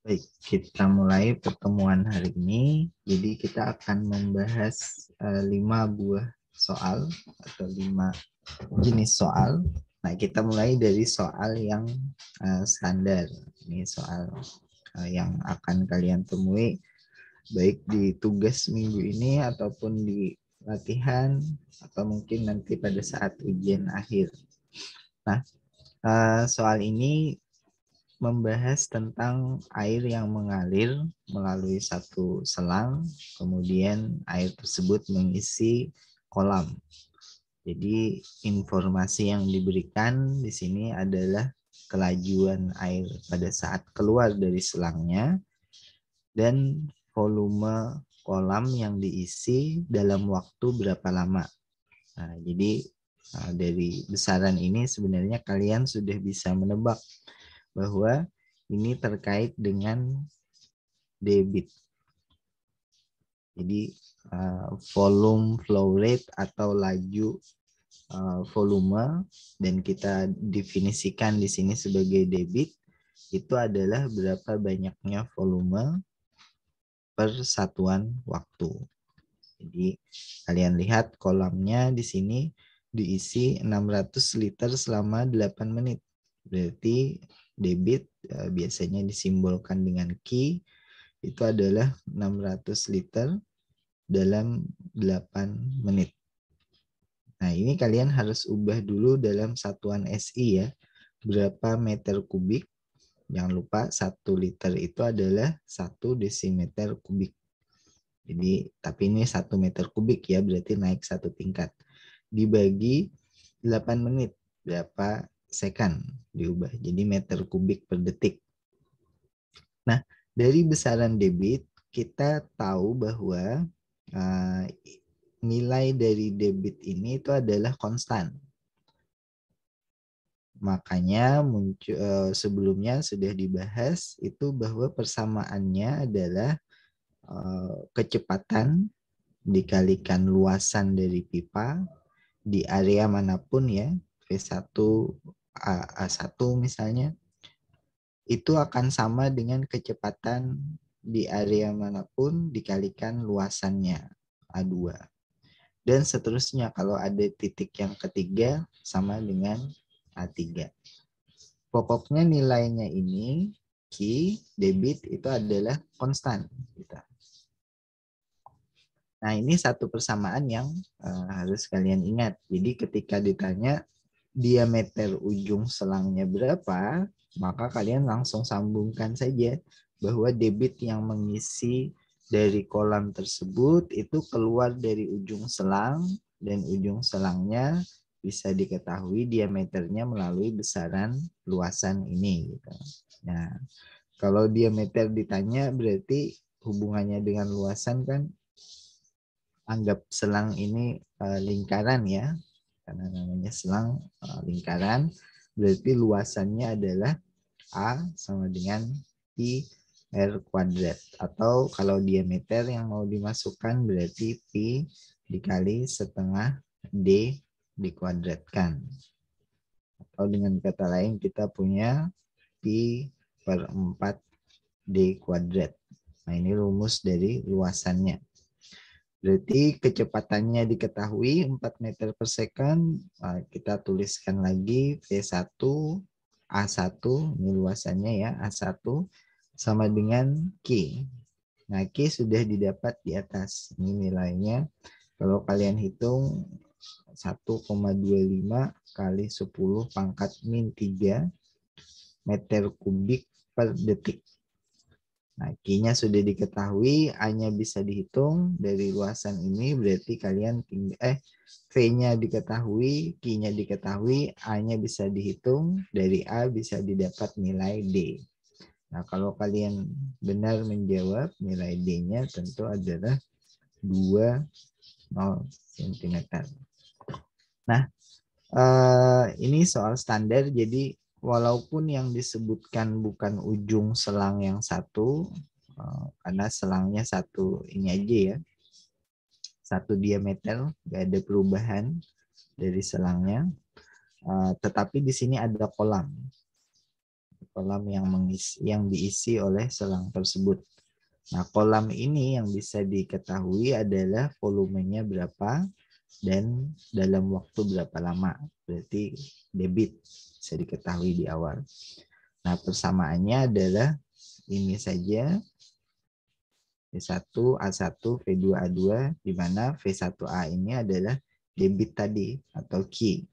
Baik, kita mulai pertemuan hari ini. Jadi kita akan membahas 5 buah soal atau 5 jenis soal. Nah, kita mulai dari soal yang standar. Ini soal yang akan kalian temui baik di tugas minggu ini ataupun di latihan atau mungkin nanti pada saat ujian akhir. Nah, soal ini membahas tentang air yang mengalir melalui satu selang, kemudian air tersebut mengisi kolam. Jadi informasi yang diberikan di sini adalah kelajuan air pada saat keluar dari selangnya dan volume kolam yang diisi dalam waktu berapa lama. Nah, jadi dari besaran ini sebenarnya kalian sudah bisa menebak bahwa ini terkait dengan debit. Jadi volume flow rate atau laju volume, dan kita definisikan di sini sebagai debit, itu adalah berapa banyaknya volume per satuan waktu. Jadi kalian lihat kolamnya di sini diisi 600 liter selama 8 menit. Berarti debit biasanya disimbolkan dengan Q, itu adalah 600 liter dalam 8 menit. Nah, ini kalian harus ubah dulu dalam satuan SI ya. Berapa meter kubik? Jangan lupa 1 liter itu adalah 1 desimeter kubik. Jadi, tapi ini 1 meter kubik ya, berarti naik 1 tingkat. Dibagi 8 menit, berapa second diubah. Jadi meter kubik per detik. Nah, dari besaran debit, kita tahu bahwa nilai dari debit ini itu adalah konstan. Makanya sebelumnya sudah dibahas itu bahwa persamaannya adalah kecepatan dikalikan luasan dari pipa di area manapun ya, V1, A1 misalnya, itu akan sama dengan kecepatan di area manapun dikalikan luasannya, A2. Dan seterusnya kalau ada titik yang ketiga sama dengan A3. Pokoknya nilainya ini, Q, debit itu adalah konstan. Nah, ini satu persamaan yang harus kalian ingat. Jadi ketika ditanya diameter ujung selangnya berapa, maka kalian langsung sambungkan saja bahwa debit yang mengisi dari kolam tersebut itu keluar dari ujung selang, dan ujung selangnya bisa diketahui diameternya melalui besaran luasan ini. Gitu. Nah, kalau diameter ditanya berarti hubungannya dengan luasan kan, anggap selang ini lingkaran ya, karena namanya selang lingkaran, berarti luasannya adalah A sama dengan pi R kuadrat, atau kalau diameter yang mau dimasukkan berarti pi dikali setengah D dikuadratkan, atau dengan kata lain kita punya pi per 4 D kuadrat. Nah, ini rumus dari luasannya. Berarti kecepatannya diketahui 4 meter per second. Kita tuliskan lagi V1 A1, ini luasannya ya, A1 sama dengan Q. Nah, Q sudah didapat di atas. Ini nilainya. Kalau kalian hitung 1,25 kali 10 pangkat min 3 meter kubik per detik. Nah, Q-nya sudah diketahui, A-nya bisa dihitung dari luasan ini, berarti kalian V-nya diketahui, Q-nya diketahui, A-nya bisa dihitung, dari A bisa didapat nilai D. Nah, kalau kalian benar menjawab, nilai D-nya tentu adalah 20 cm. Nah, ini soal standar, jadi walaupun yang disebutkan bukan ujung selang yang satu, karena selangnya satu ini aja ya, satu diameter, nggak ada perubahan dari selangnya, tetapi di sini ada kolam. kolam yang diisi oleh selang tersebut. Nah, kolam ini yang bisa diketahui adalah volumenya berapa dan dalam waktu berapa lama. Berarti debit bisa diketahui di awal. Nah, persamaannya adalah ini saja. V1, A1, V2, A2, di mana V1A ini adalah debit tadi atau Q.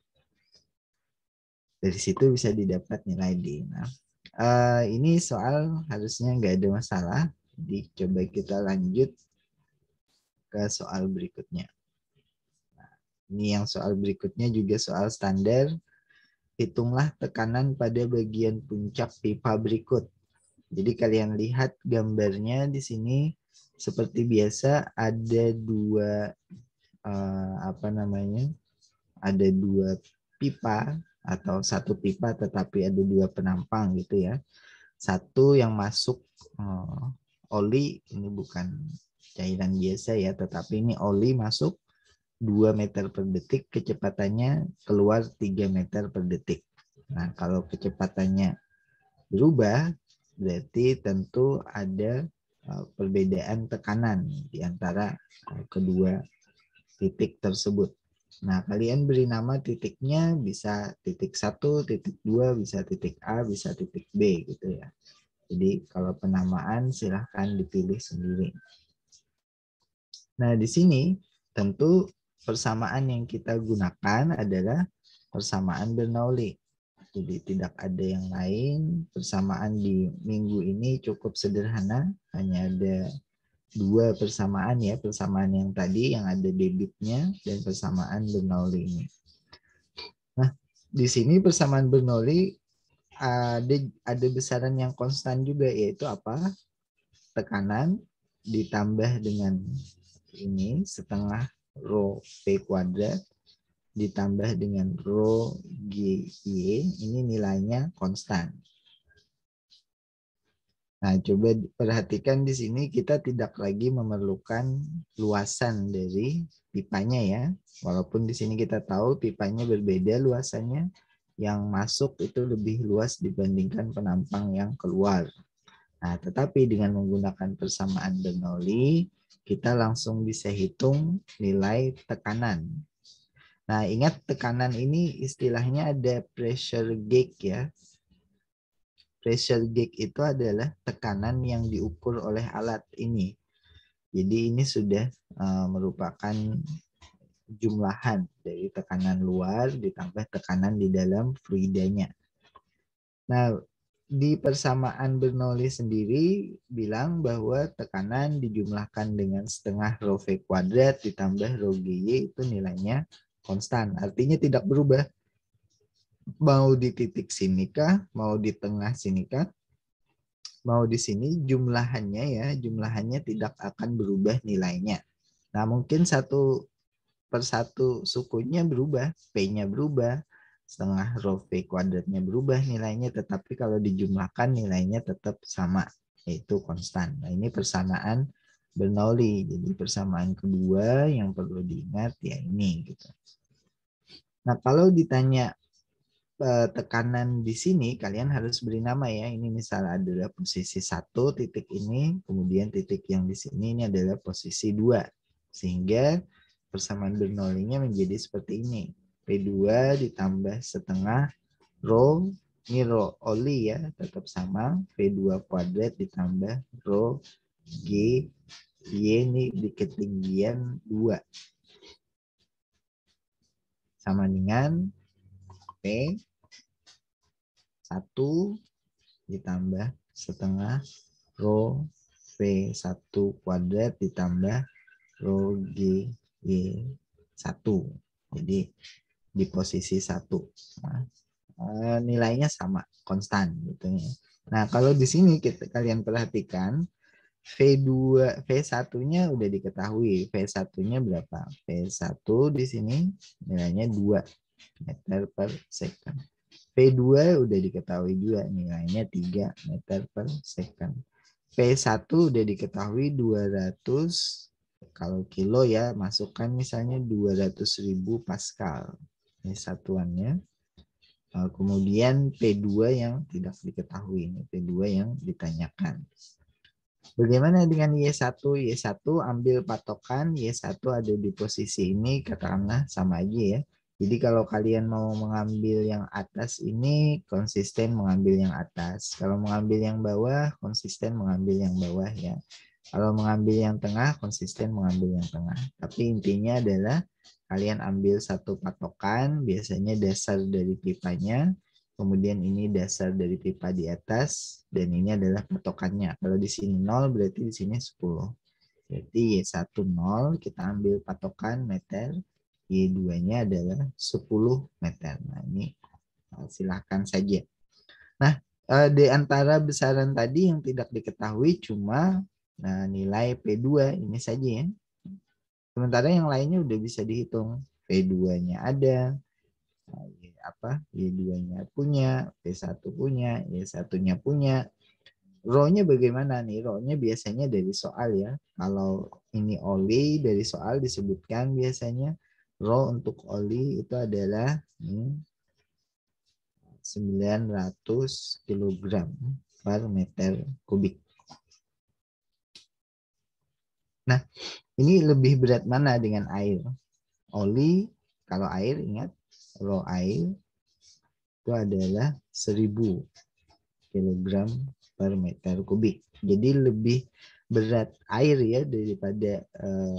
Dari situ bisa didapat nilai D. Nah, ini soal harusnya nggak ada masalah. Jadi coba kita lanjut ke soal berikutnya. Nah, ini yang soal berikutnya juga soal standar. Hitunglah tekanan pada bagian puncak pipa berikut. Jadi kalian lihat gambarnya di sini seperti biasa ada dua ada dua pipa atau satu pipa tetapi ada dua penampang gitu ya. Satu yang masuk oli, ini bukan cairan biasa ya, tetapi ini oli masuk 2 meter per detik, kecepatannya keluar 3 meter per detik. Nah, kalau kecepatannya berubah, berarti tentu ada perbedaan tekanan di antara kedua titik tersebut. Nah, kalian beri nama titiknya bisa titik 1, titik 2, bisa titik A, bisa titik B gitu ya. Jadi kalau penamaan silahkan dipilih sendiri. Nah, di sini tentu persamaan yang kita gunakan adalah persamaan Bernoulli. Jadi tidak ada yang lain. Persamaan di minggu ini cukup sederhana, hanya ada dua persamaan ya, persamaan yang tadi yang ada debitnya dan persamaan Bernoulli ini. Nah, di sini persamaan Bernoulli ada besaran yang konstan juga, yaitu apa? Tekanan ditambah dengan ini setengah rho P kuadrat ditambah dengan rho GY, ini nilainya konstan. Nah, coba perhatikan di sini kita tidak lagi memerlukan luasan dari pipanya ya. Walaupun di sini kita tahu pipanya berbeda luasannya, yang masuk itu lebih luas dibandingkan penampang yang keluar. Nah, tetapi dengan menggunakan persamaan Bernoulli, kita langsung bisa hitung nilai tekanan. Nah, ingat tekanan ini istilahnya ada pressure gauge ya. Pressure gauge itu adalah tekanan yang diukur oleh alat ini. Jadi ini sudah merupakan jumlahan dari tekanan luar ditambah tekanan di dalam fluidanya. Nah, di persamaan Bernoulli sendiri bilang bahwa tekanan dijumlahkan dengan setengah rho V kuadrat ditambah rho GY itu nilainya konstan. Artinya tidak berubah. Mau di titik sini kah, mau di tengah sini kah, mau di sini jumlahannya tidak akan berubah nilainya. Nah, mungkin satu per satu sukunya berubah, P-nya berubah, setengah rho V kuadratnya berubah nilainya, tetapi kalau dijumlahkan nilainya tetap sama, yaitu konstan. Nah, ini persamaan Bernoulli. Jadi persamaan kedua yang perlu diingat ya ini gitu. Nah, kalau ditanya tekanan di sini, kalian harus beri nama ya. Ini misalnya adalah posisi 1 titik ini, kemudian titik yang di sini ini adalah posisi 2. Sehingga persamaan Bernoulli-nya menjadi seperti ini. P2 ditambah setengah rho, ini rho oli ya, tetap sama. V2 kuadrat ditambah rho G, Y ini di ketinggian 2. Sama dengan P 1 ditambah setengah rho V1 kuadrat ditambah rho GY1. Jadi di posisi 1. Nah, nilainya sama, konstan gitu ya. Nah, kalau di sini kalian perhatikan V1-nya udah diketahui. V1-nya berapa? V1 di sini nilainya 2 meter per second. P2 udah diketahui juga nilainya 3 meter per second. P1 udah diketahui 200, kalau kilo ya masukkan misalnya 200.000 Pascal. Ini satuannya. Kemudian P2 yang tidak diketahui, ini P2 yang ditanyakan. Bagaimana dengan Y1? Y1 ambil patokan, Y1 ada di posisi ini, katakanlah sama aja ya. Jadi kalau kalian mau mengambil yang atas ini, konsisten mengambil yang atas. Kalau mengambil yang bawah, konsisten mengambil yang bawah ya. Kalau mengambil yang tengah, konsisten mengambil yang tengah. Tapi intinya adalah kalian ambil satu patokan, biasanya dasar dari pipanya, kemudian ini dasar dari pipa di atas, dan ini adalah patokannya. Kalau di sini 0, berarti di sini 10. Berarti Y1 0, kita ambil patokan meter, Y2-nya adalah 10 meter. Nah, ini silakan saja. Nah, di antara besaran tadi yang tidak diketahui cuma nilai P2 ini saja ya. Sementara yang lainnya udah bisa dihitung. P2-nya ada, Y2-nya punya, P1 punya, Y1-nya punya. Row-nya bagaimana nih? Row-nya biasanya dari soal ya. Kalau ini oli dari soal disebutkan biasanya row untuk oli itu adalah 900 kg per meter kubik. Nah, ini lebih berat mana dengan air? Oli, kalau air ingat, row air itu adalah 1000 kg per meter kubik. Jadi lebih berat air ya daripada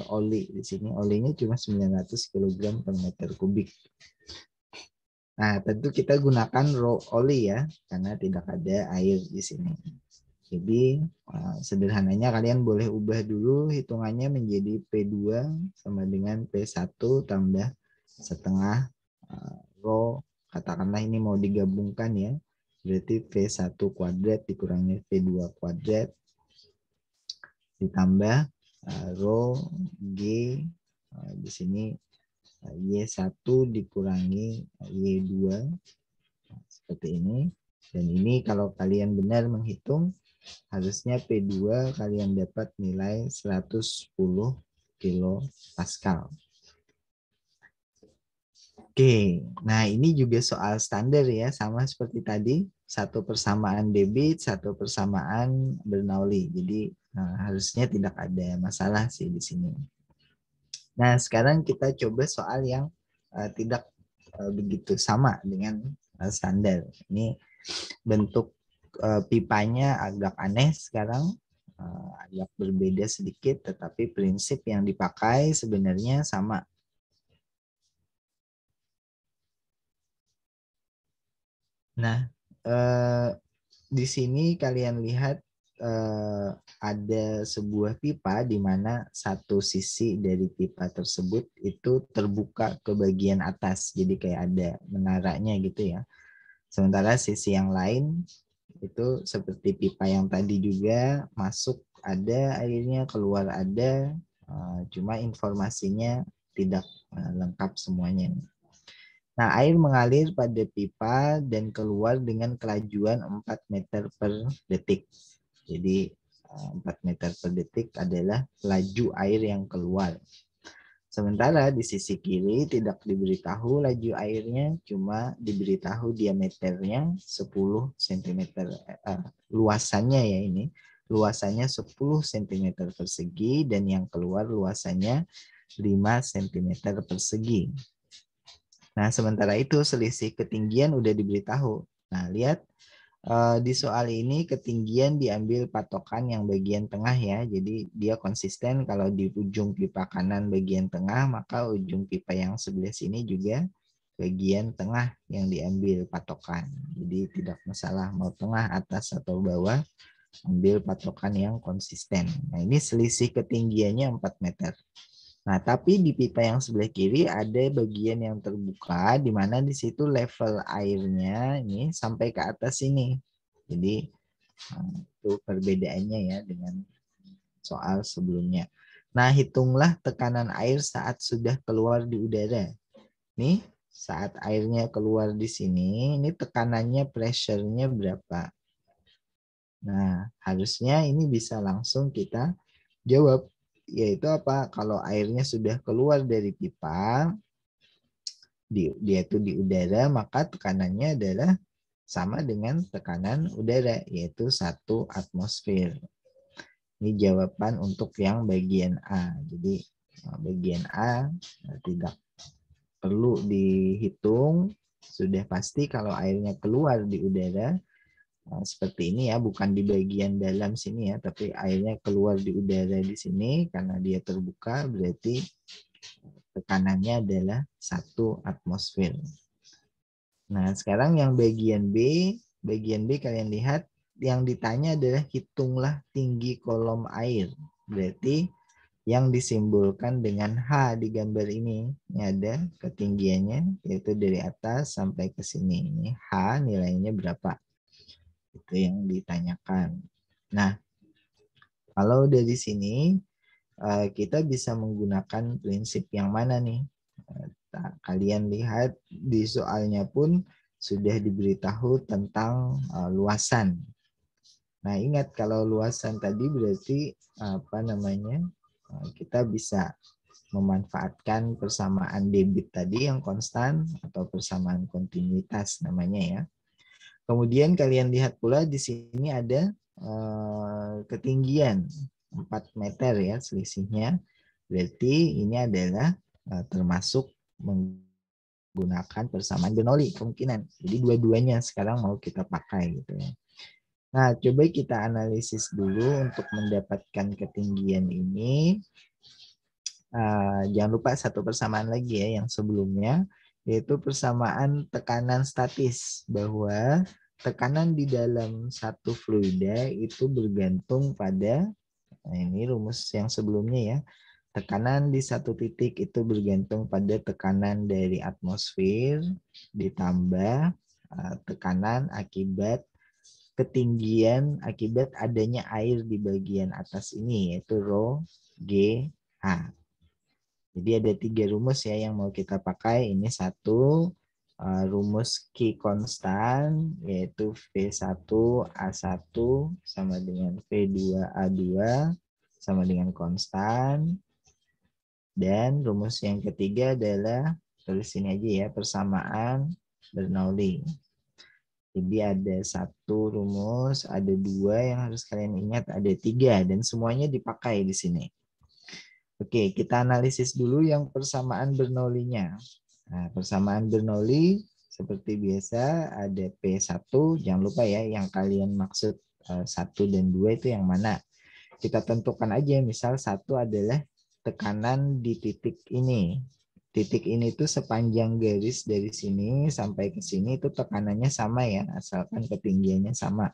oli. Di sini olinya cuma 900 kg per meter kubik. Nah, tentu kita gunakan raw oli ya, karena tidak ada air di sini. Jadi sederhananya kalian boleh ubah dulu hitungannya menjadi P2 sama dengan P1 tambah setengah raw. Katakanlah ini mau digabungkan ya. Berarti P1 kuadrat dikurangi P2 kuadrat ditambah rho G di sini Y1 dikurangi Y2 seperti ini. Dan ini kalau kalian benar menghitung harusnya P2 kalian dapat nilai 110 kilo Pascal. Oke, nah ini juga soal standar ya, sama seperti tadi, satu persamaan debit, satu persamaan Bernoulli. Jadi harusnya tidak ada masalah sih di sini. Nah, sekarang kita coba soal yang tidak begitu sama dengan standar. Ini bentuk pipanya agak aneh sekarang, agak berbeda sedikit, tetapi prinsip yang dipakai sebenarnya sama. Nah, di sini kalian lihat ada sebuah pipa di mana satu sisi dari pipa tersebut itu terbuka ke bagian atas. Jadi kayak ada menaranya gitu ya. Sementara sisi yang lain itu seperti pipa yang tadi juga masuk ada airnya, keluar ada, cuma informasinya tidak lengkap semuanya. Nah, air mengalir pada pipa dan keluar dengan kelajuan 4 meter per detik. Jadi 4 meter per detik adalah laju air yang keluar. Sementara di sisi kiri tidak diberitahu laju airnya, cuma diberitahu diameternya 10 cm. Luasannya ya ini, luasannya 10 cm persegi dan yang keluar luasannya 5 cm persegi. Nah, sementara itu selisih ketinggian udah diberitahu. Nah, lihat di soal ini ketinggian diambil patokan yang bagian tengah ya. Jadi dia konsisten kalau di ujung pipa kanan bagian tengah, maka ujung pipa yang sebelah sini juga bagian tengah yang diambil patokan. Jadi tidak masalah mau tengah, atas atau bawah, ambil patokan yang konsisten. Nah, ini selisih ketinggiannya 4 meter. Nah, tapi di pipa yang sebelah kiri ada bagian yang terbuka di mana di situ level airnya ini sampai ke atas ini. Jadi itu perbedaannya ya dengan soal sebelumnya. Nah, hitunglah tekanan air saat sudah keluar di udara. Nih, saat airnya keluar di sini, ini tekanannya, pressure-nya berapa? Nah, harusnya ini bisa langsung kita jawab. Yaitu apa? Kalau airnya sudah keluar dari pipa, dia itu di udara, maka tekanannya adalah sama dengan tekanan udara, yaitu 1 atmosfer. Ini jawaban untuk yang bagian A. Jadi bagian A tidak perlu dihitung, sudah pasti kalau airnya keluar di udara, seperti ini ya, bukan di bagian dalam sini ya, tapi airnya keluar di udara di sini, karena dia terbuka, berarti tekanannya adalah 1 atmosfer. Nah, sekarang yang bagian B kalian lihat yang ditanya adalah hitunglah tinggi kolom air. Berarti yang disimbolkan dengan H di gambar ini ada ketinggiannya, yaitu dari atas sampai ke sini. Ini H nilainya berapa? Itu yang ditanyakan. Nah, kalau dari sini kita bisa menggunakan prinsip yang mana nih? Kalian lihat di soalnya pun sudah diberitahu tentang luasan. Nah, ingat kalau luasan tadi berarti kita bisa memanfaatkan persamaan debit tadi yang konstan atau persamaan kontinuitas namanya ya. Kemudian kalian lihat pula di sini ada ketinggian 4 meter ya selisihnya. Berarti ini adalah termasuk menggunakan persamaan Bernoulli kemungkinan. Jadi dua-duanya sekarang mau kita pakai gitu ya. Nah, coba kita analisis dulu untuk mendapatkan ketinggian ini. Jangan lupa satu persamaan lagi ya yang sebelumnya, yaitu persamaan tekanan statis, bahwa tekanan di dalam satu fluida itu bergantung pada, nah ini rumus yang sebelumnya ya, tekanan di satu titik itu bergantung pada tekanan dari atmosfer ditambah tekanan akibat ketinggian akibat adanya air di bagian atas ini, yaitu Rho G H. Jadi ada 3 rumus ya yang mau kita pakai. Ini satu rumus Q konstan, yaitu V1A1 sama dengan V2A2 sama dengan konstan. Dan rumus yang ketiga adalah, tulis sini aja ya, persamaan Bernoulli. Jadi ada 1 rumus, ada 2 yang harus kalian ingat, ada 3 dan semuanya dipakai di sini. Oke, kita analisis dulu yang persamaan Bernoulli-nya. Nah, persamaan Bernoulli seperti biasa ada P1, jangan lupa ya yang kalian maksud 1 dan 2 itu yang mana. Kita tentukan aja, misal 1 adalah tekanan di titik ini. Titik ini tuh sepanjang garis dari sini sampai ke sini itu tekanannya sama ya, asalkan ketinggiannya sama.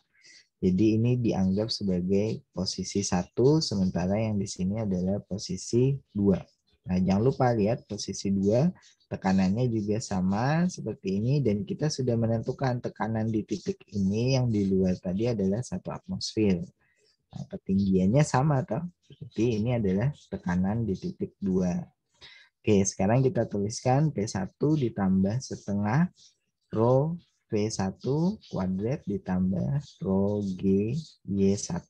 Jadi ini dianggap sebagai posisi 1, sementara yang di sini adalah posisi 2. Nah, jangan lupa lihat posisi 2, tekanannya juga sama seperti ini, dan kita sudah menentukan tekanan di titik ini yang di luar tadi adalah 1 atmosfer. Nah, ketinggiannya sama toh. Berarti ini adalah tekanan di titik 2. Oke, sekarang kita tuliskan P1 ditambah setengah Rho V1 kuadrat ditambah Rho G Y1,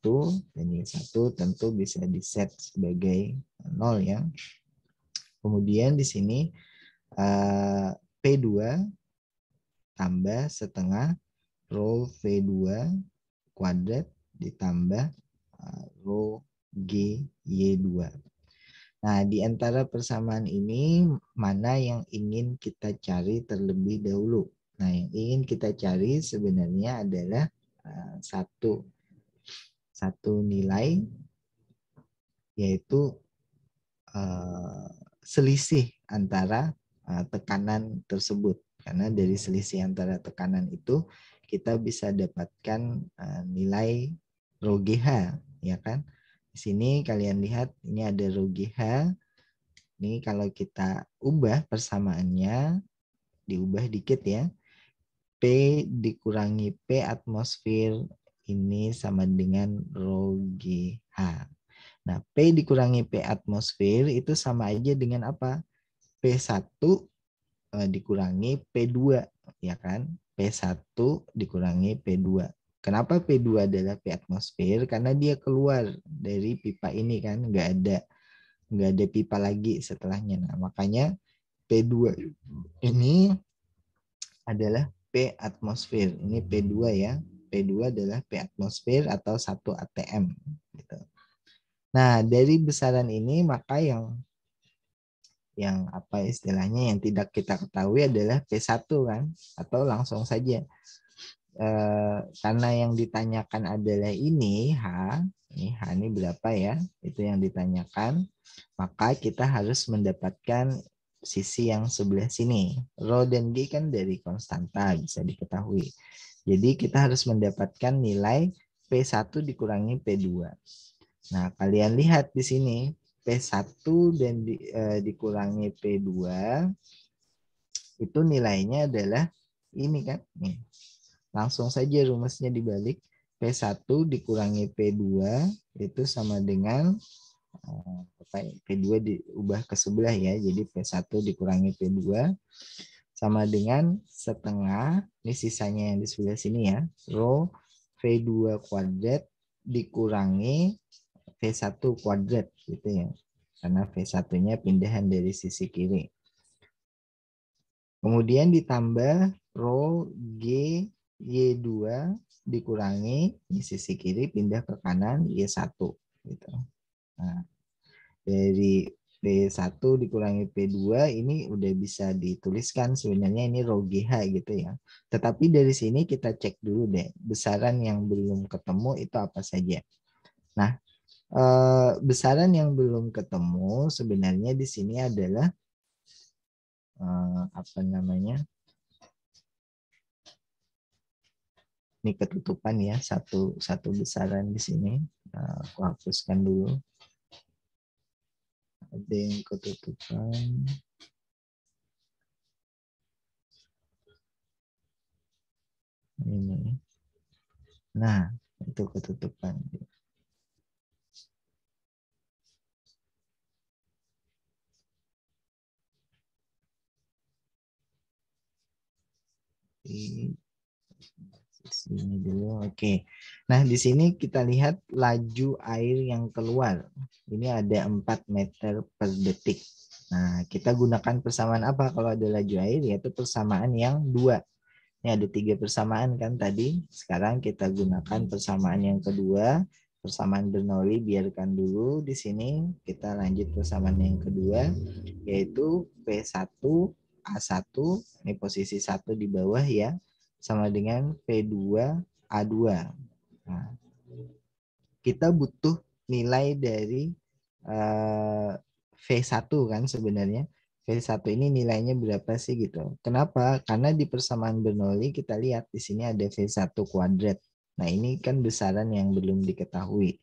dan Y1 tentu bisa diset sebagai 0 ya. Kemudian di sini P2 tambah setengah Rho V2 kuadrat ditambah Rho G Y2. Nah, di antara persamaan ini mana yang ingin kita cari terlebih dahulu? Nah, yang ingin kita cari sebenarnya adalah satu nilai, yaitu selisih antara tekanan tersebut. Karena dari selisih antara tekanan itu kita bisa dapatkan nilai Rho GH, ya kan? Di sini kalian lihat ini ada Rho GH. Ini kalau kita ubah persamaannya, diubah dikit ya. P dikurangi P atmosfer ini sama dengan Rho GH. Nah, P dikurangi P atmosfer itu sama aja dengan apa? P1 dikurangi P2, ya kan? P1 dikurangi P2. Kenapa P2 adalah P atmosfer? Karena dia keluar dari pipa ini kan, nggak ada pipa lagi setelahnya. Nah, makanya P2 ini adalah P atmosfer. Ini P2 ya. P2 adalah P atmosfer atau 1 atm. Gitu. Nah, dari besaran ini maka yang apa istilahnya yang tidak kita ketahui adalah P1 kan, atau langsung saja. Karena yang ditanyakan adalah ini H ini berapa ya, itu yang ditanyakan, maka kita harus mendapatkan sisi yang sebelah sini. Rho dan G kan dari konstanta bisa diketahui. Jadi kita harus mendapatkan nilai P1 dikurangi P2. Nah, kalian lihat di sini P1 dan dikurangi P2 itu nilainya adalah ini kan. Nih. Langsung saja rumusnya dibalik. P1 dikurangi P2 itu sama dengan P2 diubah ke sebelah ya. Jadi P1 dikurangi P2 sama dengan setengah, ini sisanya yang di sebelah sini ya, rho V2 kuadrat dikurangi V1 kuadrat gitu ya. Karena V1-nya pindahan dari sisi kiri. Kemudian ditambah rho G Y2 dikurangi di sisi kiri pindah ke kanan Y1 gitu. Nah, dari P1 dikurangi P2 ini udah bisa dituliskan sebenarnya ini rho GH gitu ya. Tetapi dari sini kita cek dulu deh besaran yang belum ketemu itu apa saja. Nah, besaran yang belum ketemu sebenarnya di sini adalah apa namanya? Ini ketutupan ya, satu besaran di sini. Nah, aku hapuskan dulu. Ada yang ketutupan. Ini. Nah, itu ketutupan. Di sini dulu. Oke. Nah, di sini kita lihat laju air yang keluar. Ini ada 4 meter per detik. Nah, kita gunakan persamaan apa kalau ada laju air? Yaitu persamaan yang 2. Ini ada 3 persamaan kan tadi. Sekarang kita gunakan persamaan yang kedua. Persamaan Bernoulli biarkan dulu di sini. Kita lanjut persamaan yang kedua. Yaitu P1 A1. Ini posisi 1 di bawah ya. Sama dengan P2 A2. Nah, kita butuh nilai dari V1 kan sebenarnya. V1 ini nilainya berapa sih gitu. Kenapa? Karena di persamaan Bernoulli kita lihat di sini ada V1 kuadrat. Nah, ini kan besaran yang belum diketahui.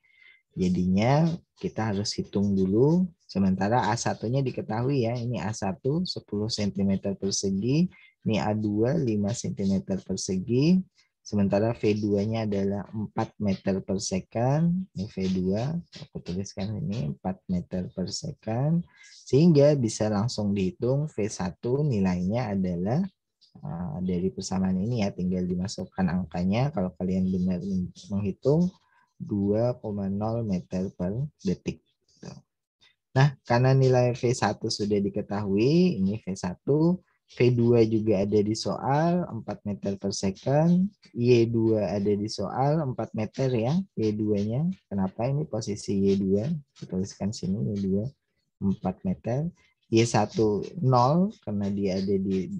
Jadinya kita harus hitung dulu. Sementara A1-nya diketahui ya. Ini A1 10 cm persegi. Ini A2 5 cm persegi. Sementara V2-nya adalah 4 meter per second. Ini V2, aku tuliskan ini 4 meter per second. Sehingga bisa langsung dihitung V1 nilainya adalah dari persamaan ini ya, tinggal dimasukkan angkanya. Kalau kalian benar menghitung 2,0 meter per detik. Nah, karena nilai V1 sudah diketahui, ini V1, V2 juga ada di soal 4 meter per second, Y2 ada di soal 4 meter ya, Y2-nya. Kenapa ini posisi Y2? Kita tuliskan sini Y2 4 meter. Y1 0 karena dia ada di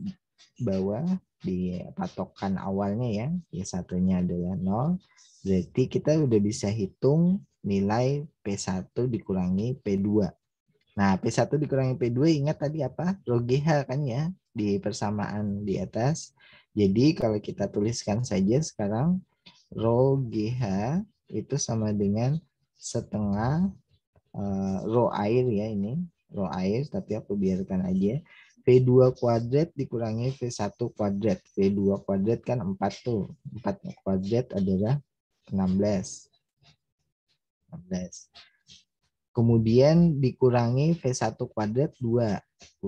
bawah di patokan awalnya ya. Y1-nya adalah 0. Berarti kita udah bisa hitung nilai P1 dikurangi P2. Nah, P1 dikurangi P2 ingat tadi apa? Rho GH kan ya di persamaan di atas. Jadi kalau kita tuliskan saja sekarang rho GH itu sama dengan setengah rho air ya ini. Rho air tapi aku biarkan aja. V2 kuadrat dikurangi V1 kuadrat. V2 kuadrat kan 4 tuh. 4 kuadrat adalah 16. 16. Kemudian dikurangi V1 kuadrat 2.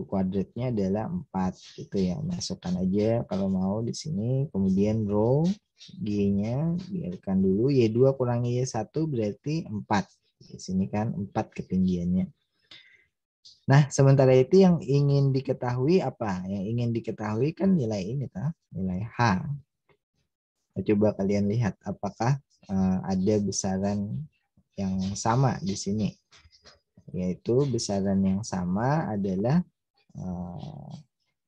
Kuadratnya adalah 4. Itu ya, masukkan aja kalau mau di sini. Kemudian rho G-nya biarkan dulu. Y2 kurangi Y1 berarti 4. Di sini kan 4 ketinggiannya. Nah, sementara itu yang ingin diketahui apa? Yang ingin diketahui kan nilai ini, nilai H. Coba kalian lihat apakah ada besaran yang sama di sini. Yaitu besaran yang sama adalah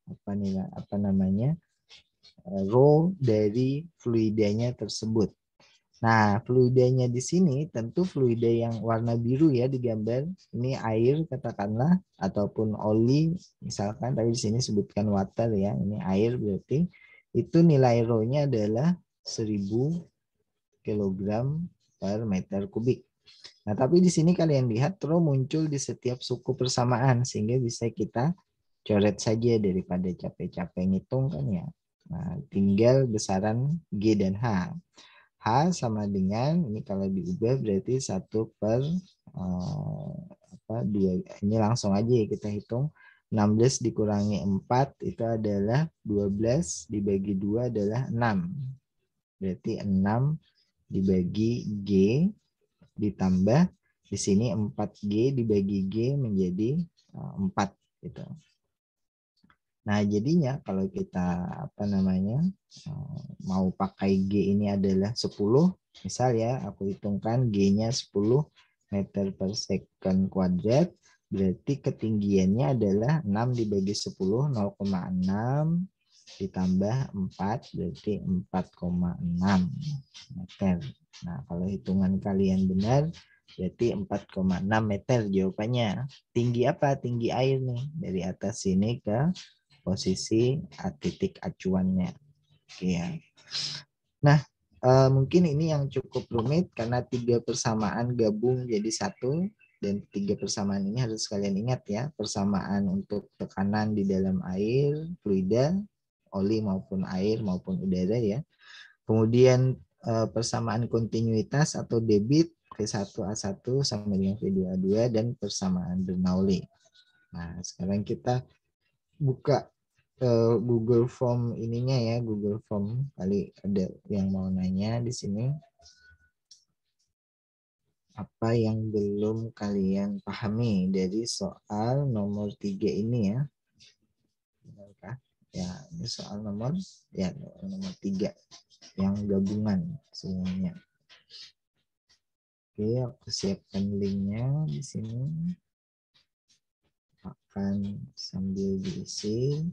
apa namanya? Rho dari fluidanya tersebut. Nah, fluidanya di sini tentu fluida yang warna biru ya di gambar. Ini air katakanlah ataupun oli misalkan, tapi di sini sebutkan water ya. Ini air berarti itu nilai rho-nya adalah 1000 kg per meter kubik. Nah, tapi di sini kalian lihat rho muncul di setiap suku persamaan sehingga bisa kita coret saja daripada capek-capek ngitung kan ya. Nah, tinggal besaran G dan H. H sama dengan ini kalau diubah berarti 2 ini langsung aja ya kita hitung 16 dikurangi 4 itu adalah 12 dibagi 2 adalah 6. Berarti 6 dibagi G ditambah di sini 4G dibagi G menjadi 4 gitu. Nah, jadinya kalau kita mau pakai G ini adalah 10, misal ya aku hitungkan G-nya 10 meter per second kuadrat, berarti ketinggiannya adalah 6 dibagi 10, 0,6 ditambah 4, berarti 4,6 meter. Nah, kalau hitungan kalian benar, berarti 4,6 meter jawabannya. Tinggi apa? Tinggi air nih, dari atas sini ke posisi titik acuannya. Ya. Nah, mungkin ini yang cukup rumit karena 3 persamaan gabung jadi satu, dan 3 persamaan ini harus kalian ingat ya, persamaan untuk tekanan di dalam air, fluida, oli maupun air maupun udara ya. Kemudian persamaan kontinuitas atau debit V1A1 sama dengan V2A2 dan persamaan Bernoulli. Nah, sekarang kita buka Google Form ininya ya, Google Form, kali ada yang mau nanya di sini. Apa yang belum kalian pahami dari soal nomor 3 ini ya? Benarkah? Ya, ini soal nomor 3 yang gabungan semuanya. Oke, aku siapkan linknya di sini. Akan sambil diisi.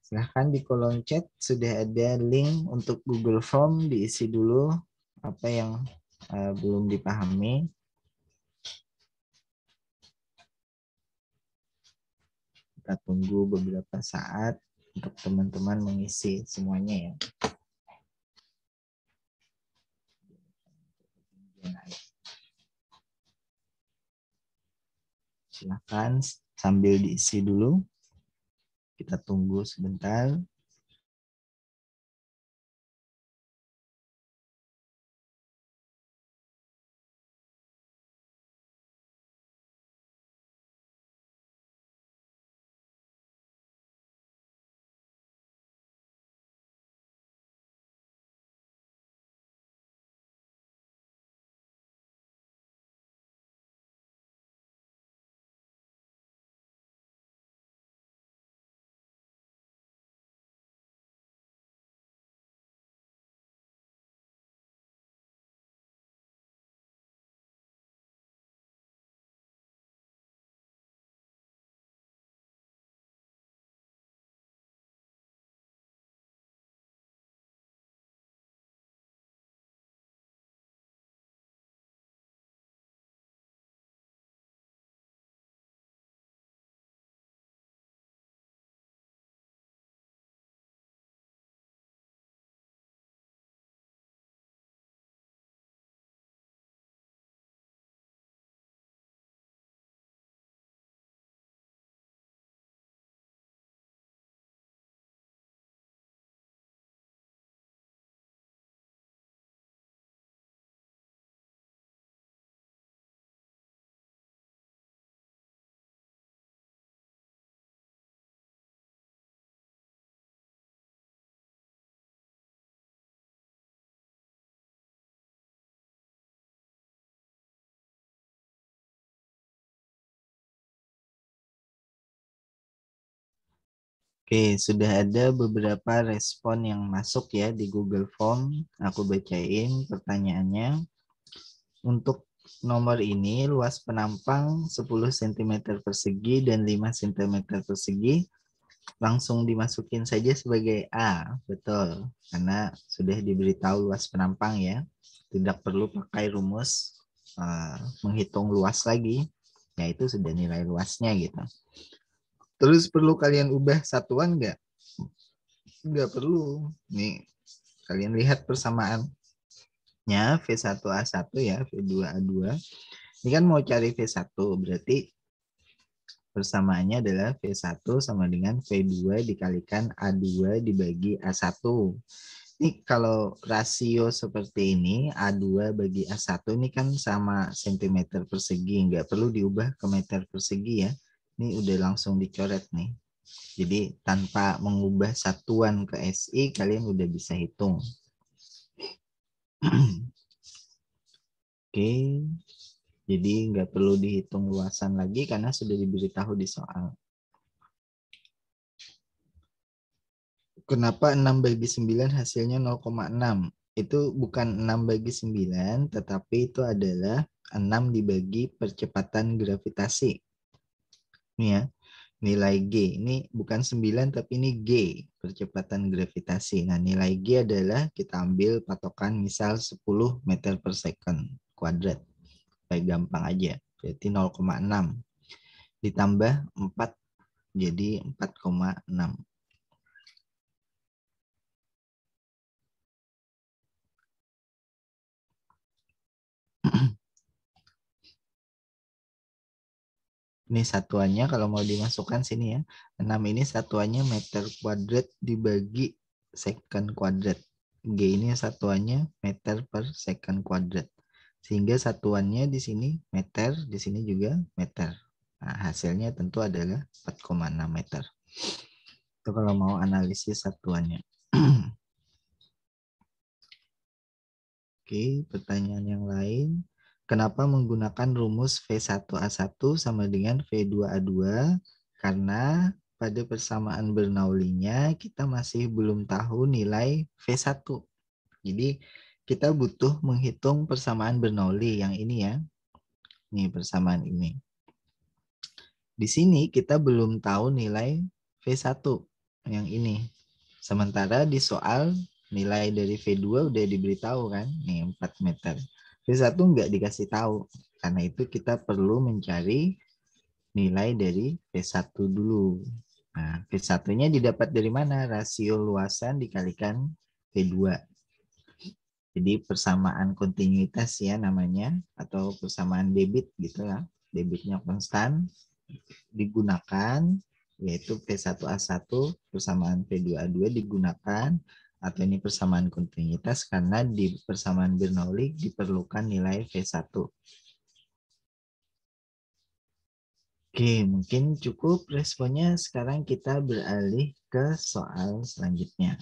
Silahkan di kolom chat sudah ada link untuk Google Form, diisi dulu apa yang belum dipahami. Kita tunggu beberapa saat untuk teman-teman mengisi semuanya ya. Silahkan sambil diisi dulu. Kita tunggu sebentar. Oke, sudah ada beberapa respon yang masuk ya di Google Form. Aku bacain pertanyaannya. Untuk nomor ini, luas penampang 10 cm persegi dan 5 cm persegi. Langsung dimasukin saja sebagai A. Betul, karena sudah diberitahu luas penampang ya. Tidak perlu pakai rumus menghitung luas lagi. Ya, itu sudah nilai luasnya gitu. Terus perlu kalian ubah satuan nggak? Nggak perlu. Nih, kalian lihat persamaannya V1A1 ya, V2A2. Ini kan mau cari V1, berarti persamaannya adalah V1 sama dengan V2 dikalikan A2 dibagi A1. Ini kalau rasio seperti ini, A2 bagi A1 ini kan sama cm persegi, nggak perlu diubah ke meter persegi ya. Ini udah langsung dicoret nih. Jadi tanpa mengubah satuan ke SI, kalian udah bisa hitung. Oke, jadi nggak perlu dihitung luasan lagi karena sudah diberitahu di soal. Kenapa 6 bagi 9 hasilnya 0,6? Itu bukan 6 bagi 9, tetapi itu adalah 6 dibagi percepatan gravitasi. Ini ya, nilai G. Ini bukan 9, tapi ini G, percepatan gravitasi. Nah, nilai G adalah kita ambil patokan misal 10 meter per second kuadrat. Kayak gampang aja, berarti 0,6. Ditambah 4, jadi 4,6. Ini satuannya kalau mau dimasukkan sini ya. 6 ini satuannya meter kuadrat dibagi second kuadrat. G ini satuannya meter per second kuadrat. Sehingga satuannya di sini meter, di sini juga meter. Nah, hasilnya tentu adalah 4,6 meter. Itu kalau mau analisis satuannya. Oke, pertanyaan yang lain. Kenapa menggunakan rumus V1A1 sama dengan V2A2? Karena pada persamaan Bernoullinya kita masih belum tahu nilai V1. Jadi kita butuh menghitung persamaan Bernoulli yang ini ya. Nih persamaan ini. Di sini kita belum tahu nilai V1 yang ini. Sementara di soal nilai dari V2 udah diberitahu kan, nih 4 meter. V1 nggak dikasih tahu. Karena itu kita perlu mencari nilai dari V1 dulu. Nah, V1-nya didapat dari mana? Rasio luasan dikalikan V2. Jadi persamaan kontinuitas ya namanya, atau persamaan debit gitu lah. Debitnya konstan digunakan, yaitu P1A1 persamaan P2A2 digunakan, atau ini persamaan kontinuitas karena di persamaan Bernoulli diperlukan nilai V1. Oke, mungkin cukup responnya. Sekarang kita beralih ke soal selanjutnya.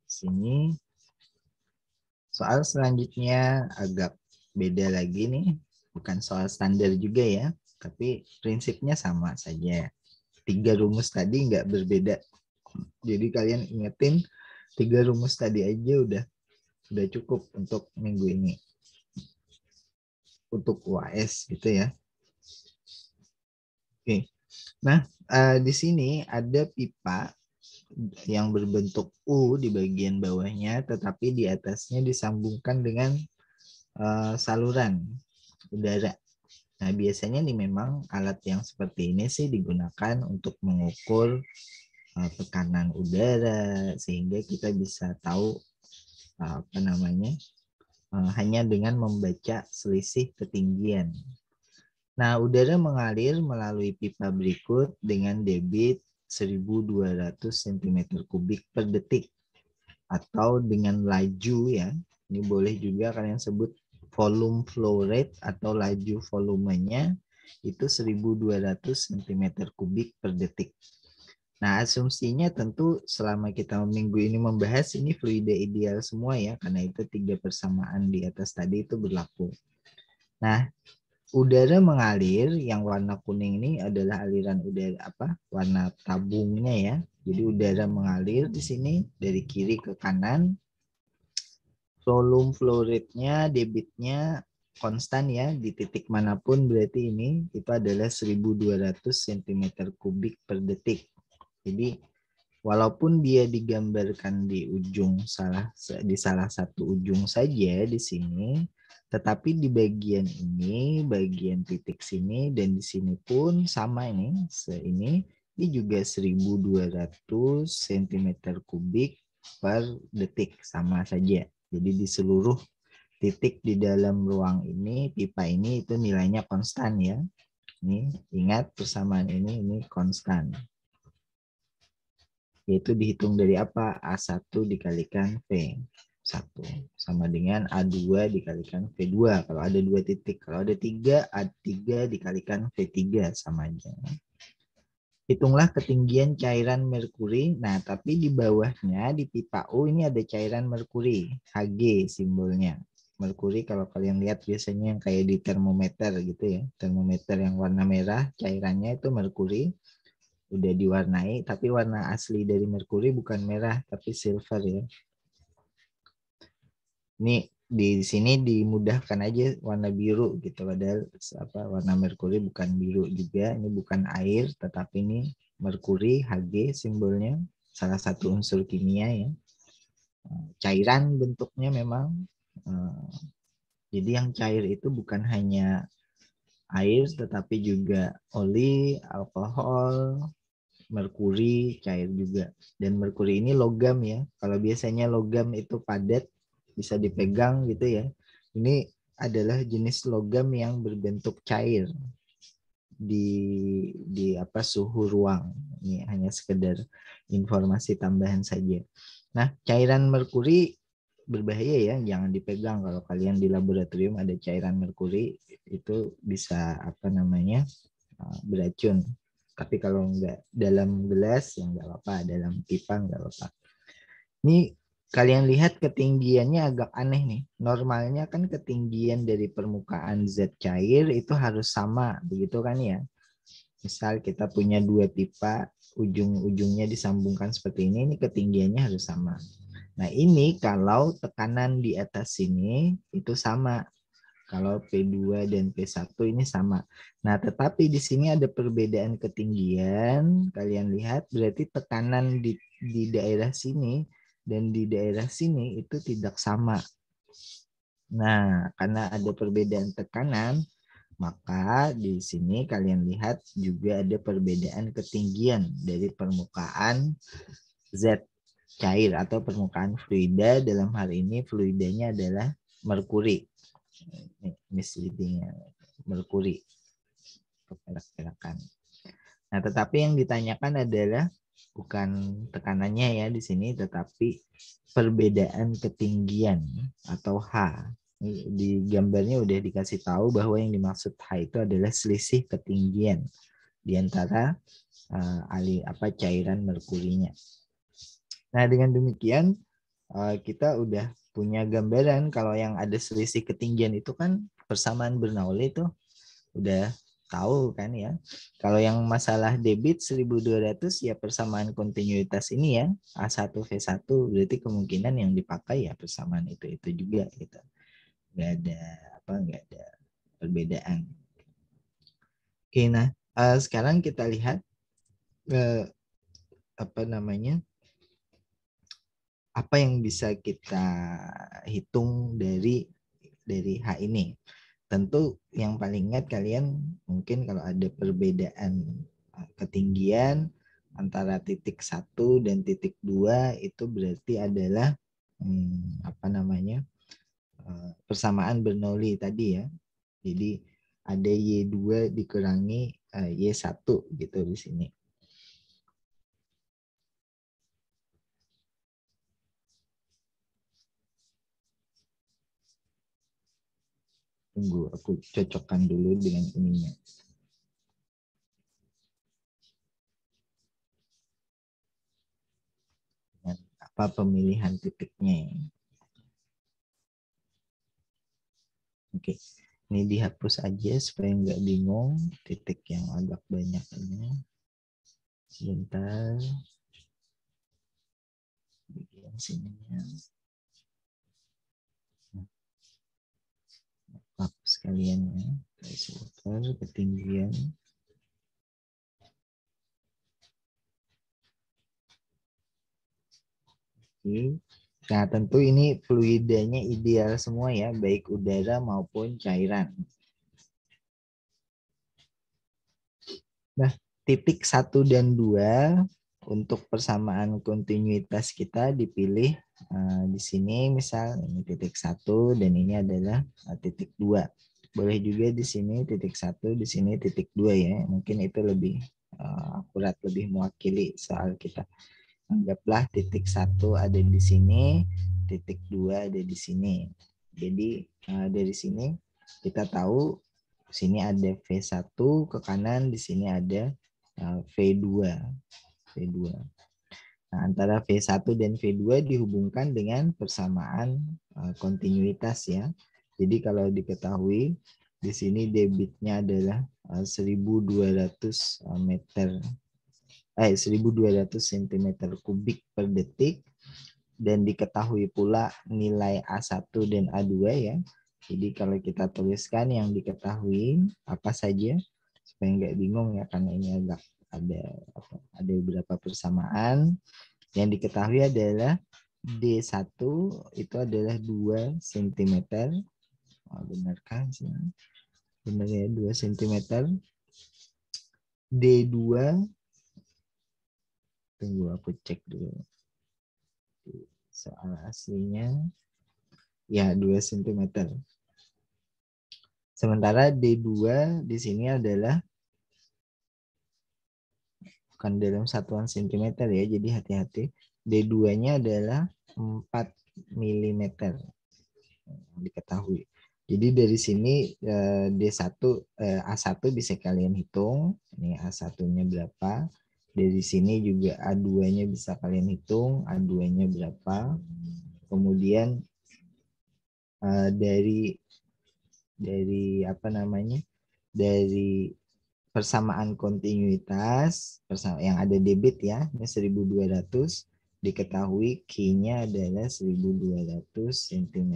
Sini soal selanjutnya agak beda lagi nih. Bukan soal standar juga ya, tapi prinsipnya sama saja. 3 rumus tadi nggak berbeda. Jadi kalian ingetin 3 rumus tadi aja udah cukup untuk minggu ini. Untuk UAS gitu ya. Oke. Nah, di sini ada pipa yang berbentuk U di bagian bawahnya, tetapi di atasnya disambungkan dengan saluran udara. Nah, biasanya nih memang alat yang seperti ini sih digunakan untuk mengukur tekanan udara sehingga kita bisa tahu apa namanya hanya dengan membaca selisih ketinggian. Nah, udara mengalir melalui pipa berikut dengan debit 1.200 cm3 per detik atau dengan laju ya. Ini boleh juga kalian sebut volume flow rate atau laju volumenya itu 1.200 cm3 per detik. Nah, asumsinya tentu selama kita minggu ini membahas ini fluida ideal semua ya, karena itu 3 persamaan di atas tadi itu berlaku. Nah, udara mengalir, yang warna kuning ini adalah aliran udara warna tabungnya ya. Jadi udara mengalir di sini dari kiri ke kanan. Volume flow rate-nya, debitnya konstan ya di titik manapun, berarti ini itu adalah 1.200 cm kubik per detik. Jadi walaupun dia digambarkan di salah satu ujung saja di sini, tetapi di bagian ini, bagian titik sini dan di sini pun sama ini juga 1.200 cm kubik per detik, sama saja. Jadi di seluruh titik di dalam ruang ini, pipa ini itu nilainya konstan ya. Ini ingat persamaan ini konstan. Yaitu dihitung dari apa? A1 dikalikan V1 sama dengan A2 dikalikan V2. Kalau ada 2 titik. Kalau ada 3, A3 dikalikan V3 sama aja. Hitunglah ketinggian cairan merkuri. Nah, tapi di bawahnya di pipa U ini ada cairan merkuri, Hg simbolnya. Merkuri kalau kalian lihat biasanya yang kayak di termometer gitu ya. Termometer yang warna merah, cairannya itu merkuri. Udah diwarnai, tapi warna asli dari merkuri bukan merah, tapi silver ya. Ini di sini dimudahkan aja warna biru gitu, padahal warna merkuri bukan biru juga, ini bukan air tetapi ini merkuri, Hg simbolnya, salah satu unsur kimia ya, cairan bentuknya memang. Jadi yang cair itu bukan hanya air tetapi juga oli, alkohol, merkuri cair juga. Dan merkuri ini logam ya. Kalau biasanya logam itu padat, bisa dipegang gitu ya. Ini adalah jenis logam yang berbentuk cair di suhu ruang. Ini hanya sekedar informasi tambahan saja. Nah, cairan merkuri berbahaya ya, jangan dipegang. Kalau kalian di laboratorium ada cairan merkuri, itu bisa beracun. Tapi kalau nggak dalam gelas ya nggak apa-apa, dalam pipa nggak apa-apa. Ini kalian lihat ketinggiannya agak aneh nih. Normalnya kan ketinggian dari permukaan zat cair itu harus sama, begitu kan ya? Misal kita punya 2 pipa, ujung-ujungnya disambungkan seperti ini ketinggiannya harus sama. Nah ini kalau tekanan di atas sini itu sama. Kalau P2 dan P1 ini sama. Nah, tetapi di sini ada perbedaan ketinggian. Kalian lihat berarti tekanan di daerah sini dan di daerah sini itu tidak sama. Nah, karena ada perbedaan tekanan, maka di sini kalian lihat juga ada perbedaan ketinggian dari permukaan zat cair atau permukaan fluida. Dalam hal ini fluidanya adalah merkuri. Misleadingnya merkuri perak-perakan. Nah, tetapi yang ditanyakan adalah bukan tekanannya ya di sini, tetapi perbedaan ketinggian atau H. Di gambarnya udah dikasih tahu bahwa yang dimaksud H itu adalah selisih ketinggian di antara cairan merkurinya. Nah, dengan demikian kita udah punya gambaran kalau yang ada selisih ketinggian itu kan persamaan Bernoulli itu udah tahu kan ya. Kalau yang masalah debit 1.200 ya persamaan kontinuitas ini ya, A1V1, berarti kemungkinan yang dipakai ya persamaan itu juga gitu. Nggak ada perbedaan. Oke, nah sekarang kita lihat apa yang bisa kita hitung dari H ini. Tentu yang paling ingat kalian mungkin kalau ada perbedaan ketinggian antara titik 1 dan titik 2 itu berarti adalah persamaan Bernoulli tadi ya. Jadi ada Y2 dikurangi Y1 gitu di sini. Tunggu, aku cocokkan dulu dengan ininya. Dengan apa pemilihan titiknya. Oke. Ini dihapus aja supaya nggak bingung titik yang agak banyak ini. Sebentar. Bagian sininya. Hapus sekalian ya. Filter ketinggian. Oke. Nah, tentu ini fluidanya ideal semua ya, baik udara maupun cairan. Nah, titik 1 dan 2 untuk persamaan kontinuitas kita dipilih di sini, misal ini titik 1 dan ini adalah titik 2. Boleh juga di sini titik 1, di sini titik 2 ya. Mungkin itu lebih akurat, lebih mewakili soal kita. Anggaplah titik 1 ada di sini, titik 2 ada di sini. Jadi dari sini kita tahu sini ada V1 ke kanan, di sini ada V2. V2. Nah, antara V1 dan V2 dihubungkan dengan persamaan kontinuitas ya. Jadi kalau diketahui di sini debitnya adalah 1200 meter 1200 cm kubik per detik, dan diketahui pula nilai A1 dan A2 ya. Jadi kalau kita tuliskan yang diketahui apa saja supaya nggak bingung ya, karena ini agak ada beberapa persamaan. Yang diketahui adalah D1 itu adalah 2 cm. Benar kan? Benar ya, 2 cm. D2, tunggu aku cek dulu soal aslinya, ya 2 cm. Sementara D2 di sini adalah bukan dalam satuan cm ya, jadi hati-hati. D2-nya adalah 4 mm diketahui. Jadi dari sini D1 A1 bisa kalian hitung. Ini A1-nya berapa? Dari sini juga A2-nya bisa kalian hitung, A2-nya berapa. Kemudian dari apa namanya? Dari persamaan kontinuitas yang ada debit ya, ini 1200, diketahui Q-nya adalah 1200 cm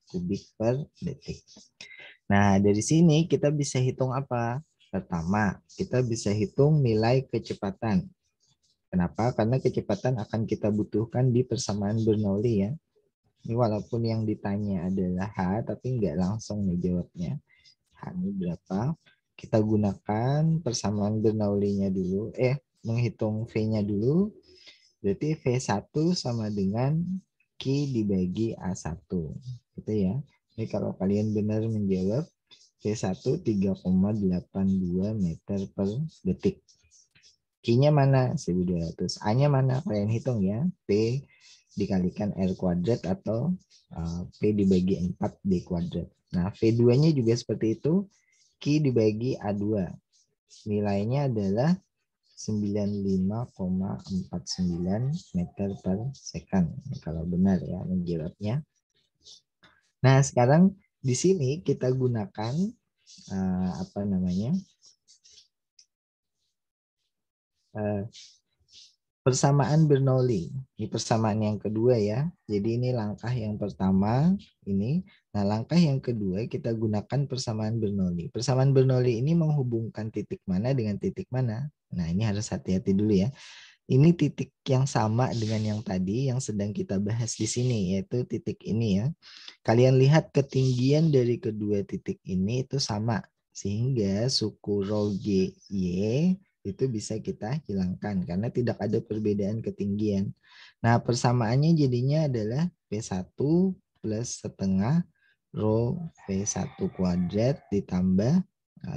kubik per detik. Nah, dari sini kita bisa hitung apa? Pertama, kita bisa hitung nilai kecepatan. Kenapa? Karena kecepatan akan kita butuhkan di persamaan Bernoulli ya. Ini walaupun yang ditanya adalah H, tapi nggak langsung nih jawabnya. H ini berapa? Kita gunakan persamaan Bernoulli-nya dulu. Menghitung V-nya dulu. Berarti V1 sama dengan Q dibagi A1. Gitu ya. Ini kalau kalian benar menjawab, V1 3,82 meter per detik. Q-nya mana? 1200. A-nya mana? Kalian hitung ya. P dikalikan R kuadrat atau P dibagi 4D kuadrat. Nah, V2-nya juga seperti itu. Q dibagi A2. Nilainya adalah 95,49 meter per second. Kalau benar ya menjawabnya. Nah, sekarang di sini kita gunakan persamaan Bernoulli. Ini persamaan yang kedua ya. Jadi ini langkah yang pertama ini. Nah, langkah yang kedua kita gunakan persamaan Bernoulli. Persamaan Bernoulli ini menghubungkan titik mana dengan titik mana. Nah, ini harus hati-hati dulu ya. Ini titik yang sama dengan yang tadi yang sedang kita bahas di sini, yaitu titik ini ya. Kalian lihat ketinggian dari kedua titik ini itu sama, sehingga suku rho G Y itu bisa kita hilangkan karena tidak ada perbedaan ketinggian. Nah, persamaannya jadinya adalah P1 plus setengah rho P1 kuadrat ditambah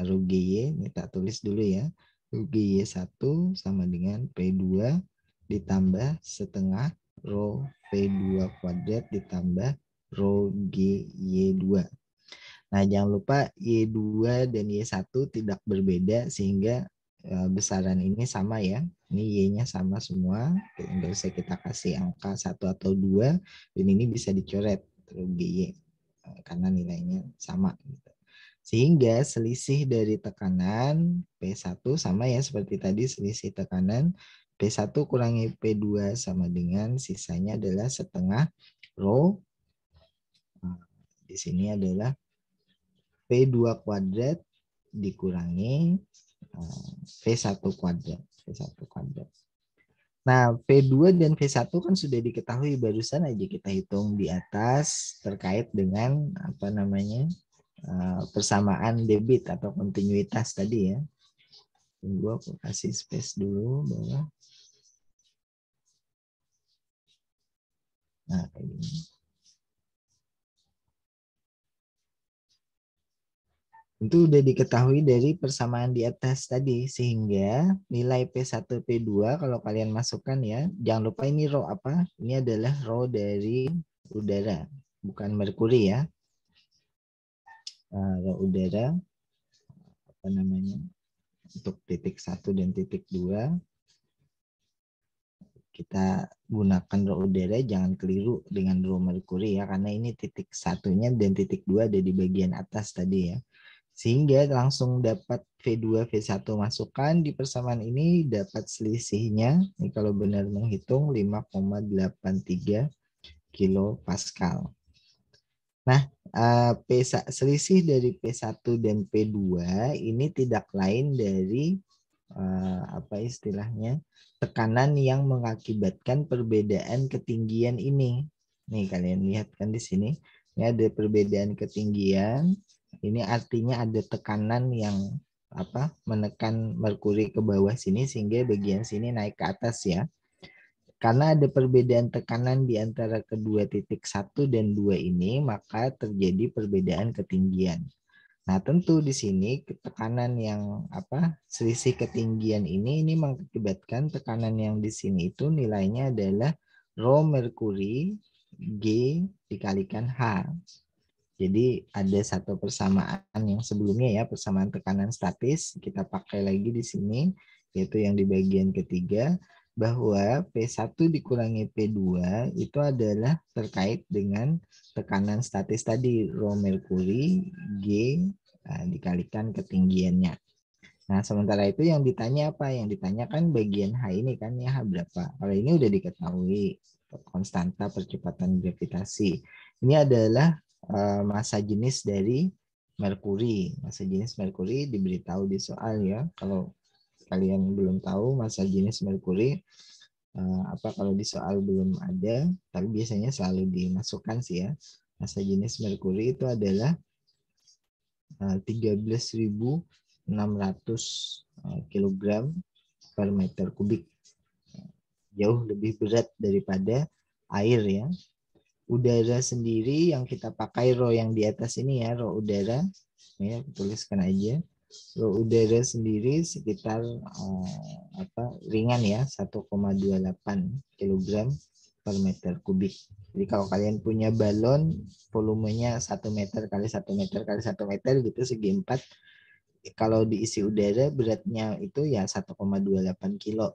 rho GY. Ini tak tulis dulu ya. Rho GY1 sama dengan P2 ditambah setengah rho P2 kuadrat ditambah rho GY2. Nah, jangan lupa Y2 dan Y1 tidak berbeda sehingga besaran ini sama ya. Ini Y-nya sama semua. Nggak usah kita kasih angka 1 atau 2. Dan ini bisa dicoret GY karena nilainya sama. Sehingga selisih dari tekanan P1 sama ya seperti tadi, selisih tekanan P1 kurangi P2 sama dengan sisanya adalah setengah rho. Nah, di sini adalah P2 kuadrat dikurangi V1 kuadrat. V1 kuadrat. Nah, P2 dan V1 kan sudah diketahui, barusan aja kita hitung di atas terkait dengan apa namanya persamaan debit atau kontinuitas tadi ya. Tunggu aku kasih space dulu bawah. Nah, kayak gini. Itu udah diketahui dari persamaan di atas tadi, sehingga nilai P1, P2 kalau kalian masukkan ya, jangan lupa ini rho apa? Ini adalah rho dari udara, bukan merkuri ya. Rho udara, apa namanya, untuk titik 1 dan titik 2, kita gunakan rho udara, jangan keliru dengan rho merkuri ya, karena ini titik satunya dan titik 2 ada di bagian atas tadi ya. Sehingga langsung dapat V2, V1 masukkan di persamaan ini, dapat selisihnya, ini kalau benar menghitung 5,83 kilopascal. Nah, selisih dari P1 dan P2 ini tidak lain dari apa istilahnya, tekanan yang mengakibatkan perbedaan ketinggian ini. Nih kalian lihat kan di sini, ini ada perbedaan ketinggian. Ini artinya ada tekanan yang apa menekan merkuri ke bawah sini sehingga bagian sini naik ke atas ya. Karena ada perbedaan tekanan di antara kedua titik 1 dan 2 ini, maka terjadi perbedaan ketinggian. Nah, tentu di sini tekanan yang apa selisih ketinggian ini mengakibatkan tekanan yang di sini itu nilainya adalah rho merkuri G dikalikan H. Jadi ada satu persamaan yang sebelumnya ya, persamaan tekanan statis, kita pakai lagi di sini, yaitu yang di bagian ketiga, bahwa P1 dikurangi P2 itu adalah terkait dengan tekanan statis tadi, rho merkuri G dikalikan ketinggiannya. Nah, sementara itu yang ditanya apa? Yang ditanyakan bagian H ini kan ya, H berapa? Kalau ini udah diketahui, konstanta percepatan gravitasi. Ini adalah massa jenis dari merkuri. Massa jenis merkuri diberitahu di soal ya. Kalau kalian belum tahu massa jenis merkuri, apa kalau di soal belum ada, tapi biasanya selalu dimasukkan sih ya. Massa jenis merkuri itu adalah 13.600 kg per meter kubik. Jauh lebih berat daripada air ya. Udara sendiri yang kita pakai rho yang di atas ini ya, rho udara. Ya, tuliskan aja. Rho udara sendiri sekitar ringan ya, 1,28 kg per meter kubik. Jadi kalau kalian punya balon volumenya 1 meter kali 1 meter kali 1 meter gitu segi 4, kalau diisi udara beratnya itu ya 1,28 kilo.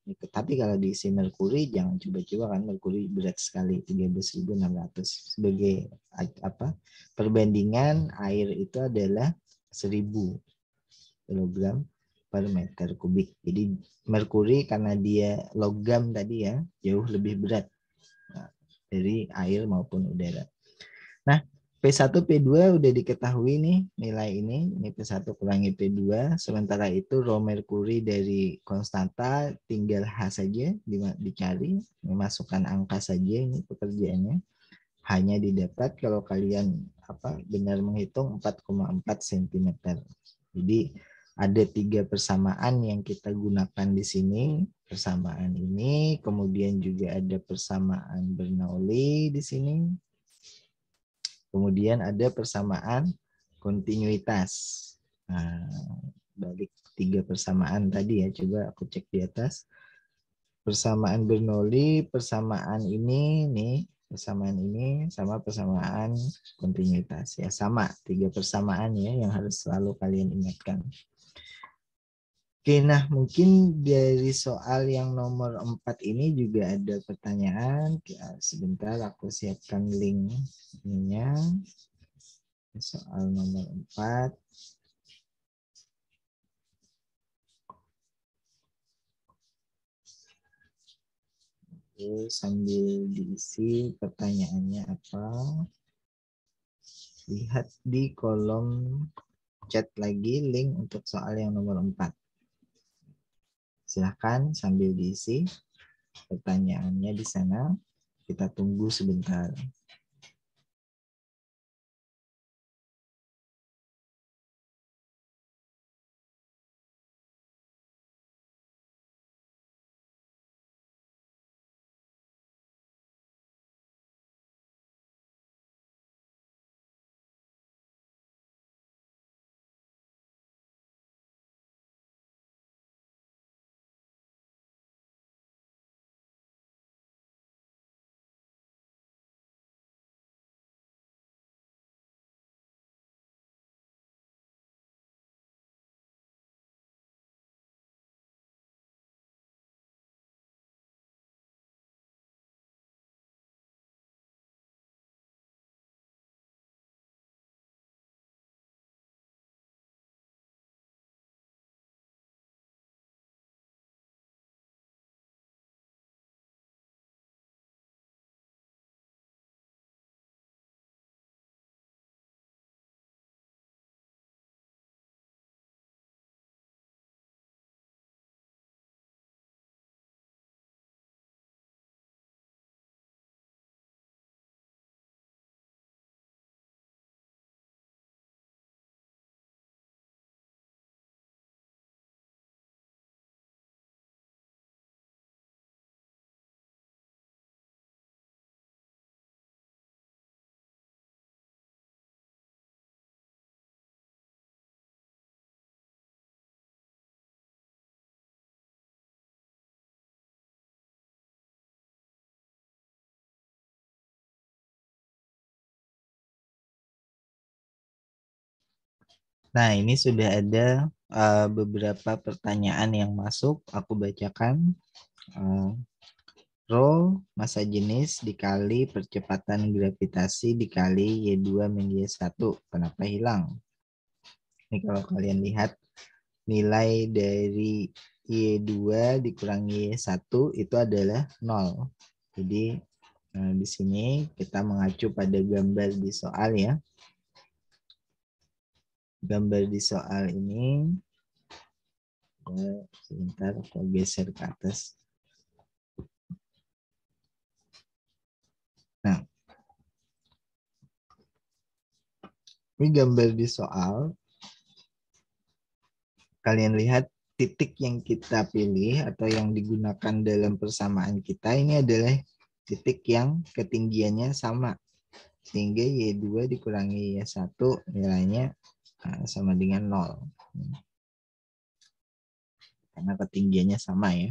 Tapi kalau diisi merkuri jangan coba-coba kan, merkuri berat sekali 13.600. Sebagai apa perbandingan, air itu adalah 1.000 kg per meter kubik. Jadi merkuri karena dia logam tadi ya, jauh lebih berat dari air maupun udara. Nah, P1, P2 udah diketahui nih nilai ini P1 kurangi P2. Sementara itu rho merkuri dari konstanta tinggal H saja dicari, masukkan angka saja ini pekerjaannya. Hanya didapat kalau kalian benar menghitung 4,4 cm. Jadi ada 3 persamaan yang kita gunakan di sini. Persamaan ini, kemudian juga ada persamaan Bernoulli di sini. Kemudian ada persamaan kontinuitas. Nah, balik 3 persamaan tadi ya, coba aku cek di atas. Persamaan Bernoulli, persamaan ini nih, persamaan ini sama persamaan kontinuitas ya, sama 3 persamaan ya yang harus selalu kalian ingatkan. Oke, nah mungkin dari soal yang nomor 4 ini juga ada pertanyaan. Sebentar aku siapkan link-nya. Soal nomor 4. Terus sambil diisi pertanyaannya apa. Lihat di kolom chat lagi link untuk soal yang nomor 4. Silahkan sambil diisi pertanyaannya di sana. Kita tunggu sebentar. Nah, ini sudah ada beberapa pertanyaan yang masuk. Aku bacakan. Rho massa jenis dikali percepatan gravitasi dikali Y2-Y1. Kenapa hilang? Ini kalau kalian lihat nilai dari Y2 dikurangi Y1 itu adalah 0. Jadi di sini kita mengacu pada gambar di soal ya. Gambar di soal ini sebentar aku geser ke atas. Nah, ini gambar di soal. Kalian lihat titik yang kita pilih atau yang digunakan dalam persamaan kita ini adalah titik yang ketinggiannya sama. Sehingga Y2 dikurangi Y1 nilainya sama dengan 0. Karena ketinggiannya sama ya.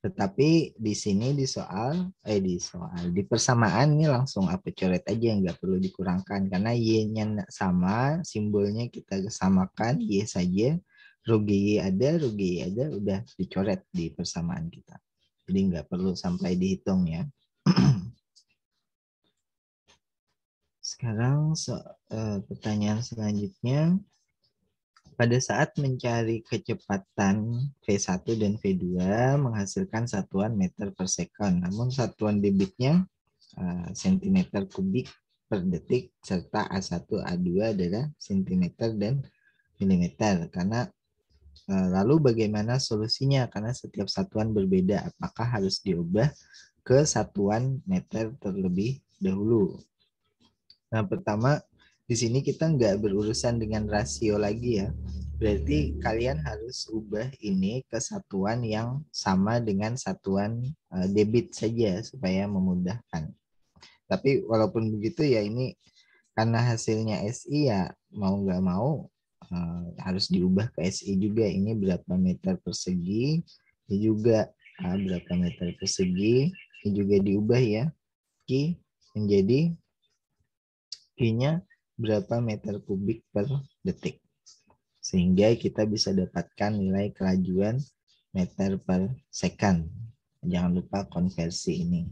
Tetapi di sini di persamaan ini langsung aku coret aja, nggak perlu dikurangkan karena Y-nya sama, simbolnya kita samakan Y saja, rho GY ada, udah dicoret di persamaan kita. Jadi nggak perlu sampai dihitung ya. Sekarang pertanyaan selanjutnya. Pada saat mencari kecepatan V1 dan V2 menghasilkan satuan meter per second, namun satuan debitnya cm kubik per detik serta A1, A2 adalah cm dan milimeter. Karena lalu bagaimana solusinya? Karena setiap satuan berbeda, apakah harus diubah ke satuan meter terlebih dahulu? Nah, pertama di sini kita nggak berurusan dengan rasio lagi ya. Berarti kalian harus ubah ini ke satuan yang sama dengan satuan debit saja supaya memudahkan. Tapi walaupun begitu ya ini karena hasilnya SI ya mau nggak mau harus diubah ke SI juga. Ini berapa meter persegi, ini juga berapa meter persegi, ini juga diubah ya. Q menjadi Q-nya berapa meter kubik per detik. Sehingga kita bisa dapatkan nilai kelajuan meter per second. Jangan lupa konversi ini.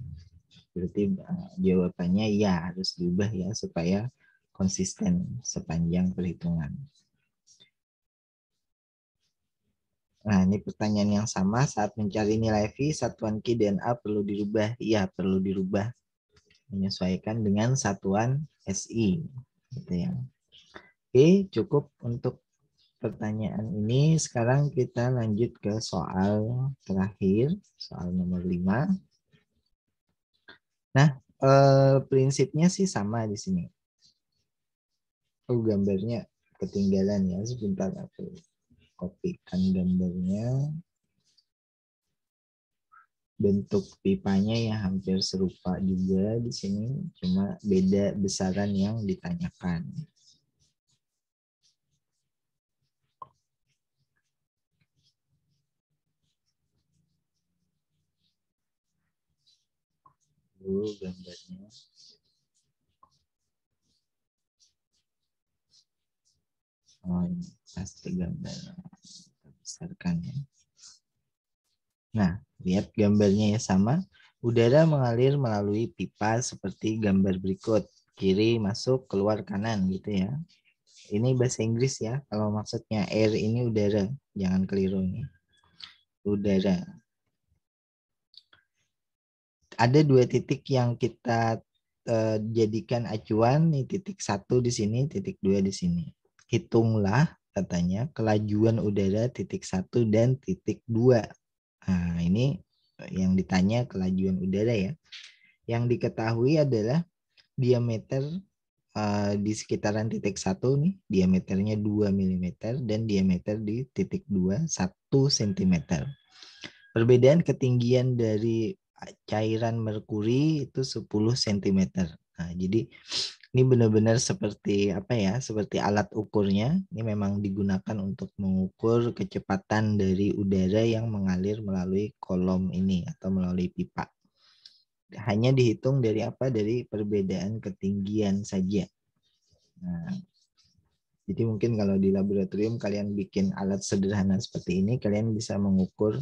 Berarti jawabannya ya harus diubah ya supaya konsisten sepanjang perhitungan. Nah, ini pertanyaan yang sama. Saat mencari nilai V, satuan Q dan A perlu dirubah. Iya, perlu dirubah. Menyesuaikan dengan satuan SI. Gitu ya. Oke, cukup untuk pertanyaan ini. Sekarang kita lanjut ke soal terakhir. Soal nomor 5. Nah, prinsipnya sih sama di sini. Oh, gambarnya ketinggalan ya. Sebentar aku kopikan gambarnya. Bentuk pipanya ya hampir serupa juga di sini, cuma beda besaran yang ditanyakan. Dulu gambarnya. Oh, ini pasti gambar. Kita besarkan ya. Nah, lihat gambarnya ya sama. Udara mengalir melalui pipa seperti gambar berikut. Kiri masuk, keluar kanan gitu ya. Ini bahasa Inggris ya. Kalau maksudnya air ini udara. Jangan keliru nih. Udara. Ada dua titik yang kita jadikan acuan. Nih titik 1 di sini, titik 2 di sini. Hitunglah katanya kelajuan udara titik 1 dan titik 2. Nah, ini yang ditanya kelajuan udara ya. Yang diketahui adalah diameter di sekitaran titik 1 nih, diameternya 2 mm dan diameter di titik 2 1 cm. Perbedaan ketinggian dari cairan merkuri itu 10 cm. Nah, jadi ini benar-benar seperti apa ya? Seperti alat ukurnya. Ini memang digunakan untuk mengukur kecepatan dari udara yang mengalir melalui kolom ini atau melalui pipa. Hanya dihitung dari apa? Dari perbedaan ketinggian saja. Nah, jadi mungkin kalau di laboratorium kalian bikin alat sederhana seperti ini, kalian bisa mengukur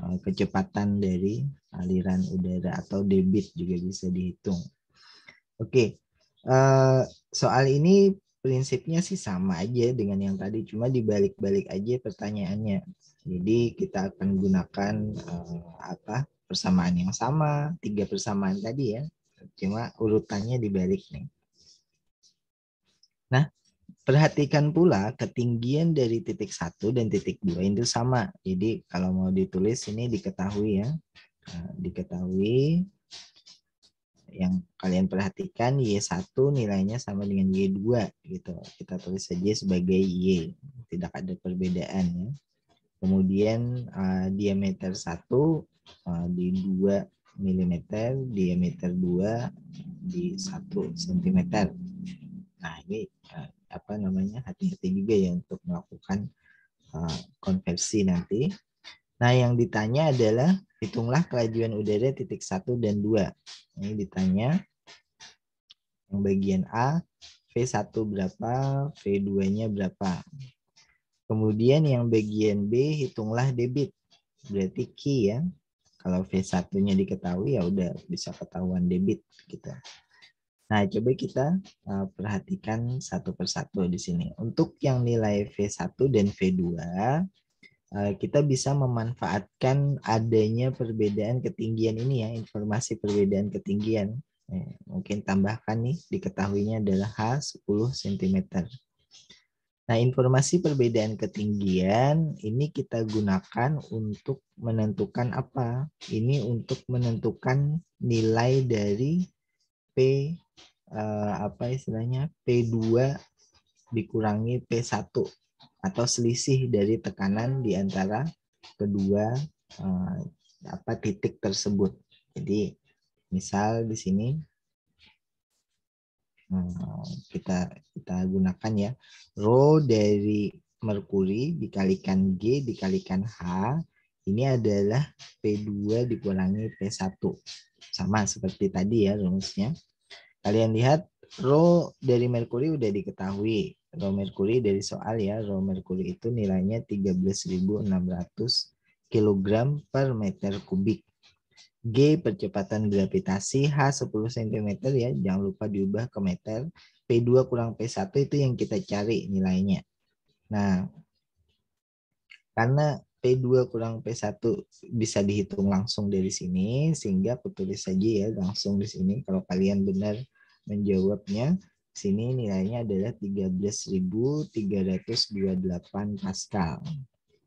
kecepatan dari aliran udara atau debit juga bisa dihitung. Oke, soal ini prinsipnya sih sama aja dengan yang tadi, cuma dibalik-balik aja pertanyaannya. Jadi kita akan gunakan persamaan yang sama, 3 persamaan tadi ya, cuma urutannya dibalik nih. Nah, perhatikan pula ketinggian dari titik 1 dan titik 2 itu sama. Jadi kalau mau ditulis ini diketahui ya. Diketahui yang kalian perhatikan Y1 nilainya sama dengan Y2 gitu. Kita tulis saja sebagai Y. Tidak ada perbedaan ya. Kemudian diameter 1 di 2 mm, diameter 2 di 1 cm. Nah, ini hati-hati juga ya untuk melakukan konversi nanti. Nah, yang ditanya adalah hitunglah kelajuan udara titik 1 dan 2. Ini ditanya yang bagian A, V1 berapa, V2-nya berapa. Kemudian yang bagian B, hitunglah debit. Berarti Q ya. Kalau V1-nya diketahui ya udah bisa ketahuan debit gitu. Nah, coba kita perhatikan satu persatu di sini. Untuk yang nilai V1 dan V2, kita bisa memanfaatkan adanya perbedaan ketinggian ini ya, informasi perbedaan ketinggian. Mungkin tambahkan nih, diketahuinya adalah H 10 cm. Nah, informasi perbedaan ketinggian ini kita gunakan untuk menentukan apa? Ini untuk menentukan nilai dari P P2 dikurangi P1 atau selisih dari tekanan di antara kedua titik tersebut. Jadi misal di sini kita gunakan ya, rho dari merkuri dikalikan G dikalikan H, ini adalah P2 dikurangi P1. Sama seperti tadi ya rumusnya. Kalian lihat rho dari merkuri udah diketahui. Rho merkuri dari soal ya, rho merkuri itu nilainya 13.600 kg per meter kubik. G percepatan gravitasi, H 10 cm ya, jangan lupa diubah ke meter. P2 kurang P1 itu yang kita cari nilainya. Nah, karena P2 kurang P1 bisa dihitung langsung dari sini, sehingga aku tulis saja ya langsung di sini. Kalau kalian benar menjawabnya, sini nilainya adalah 13.328 Pascal.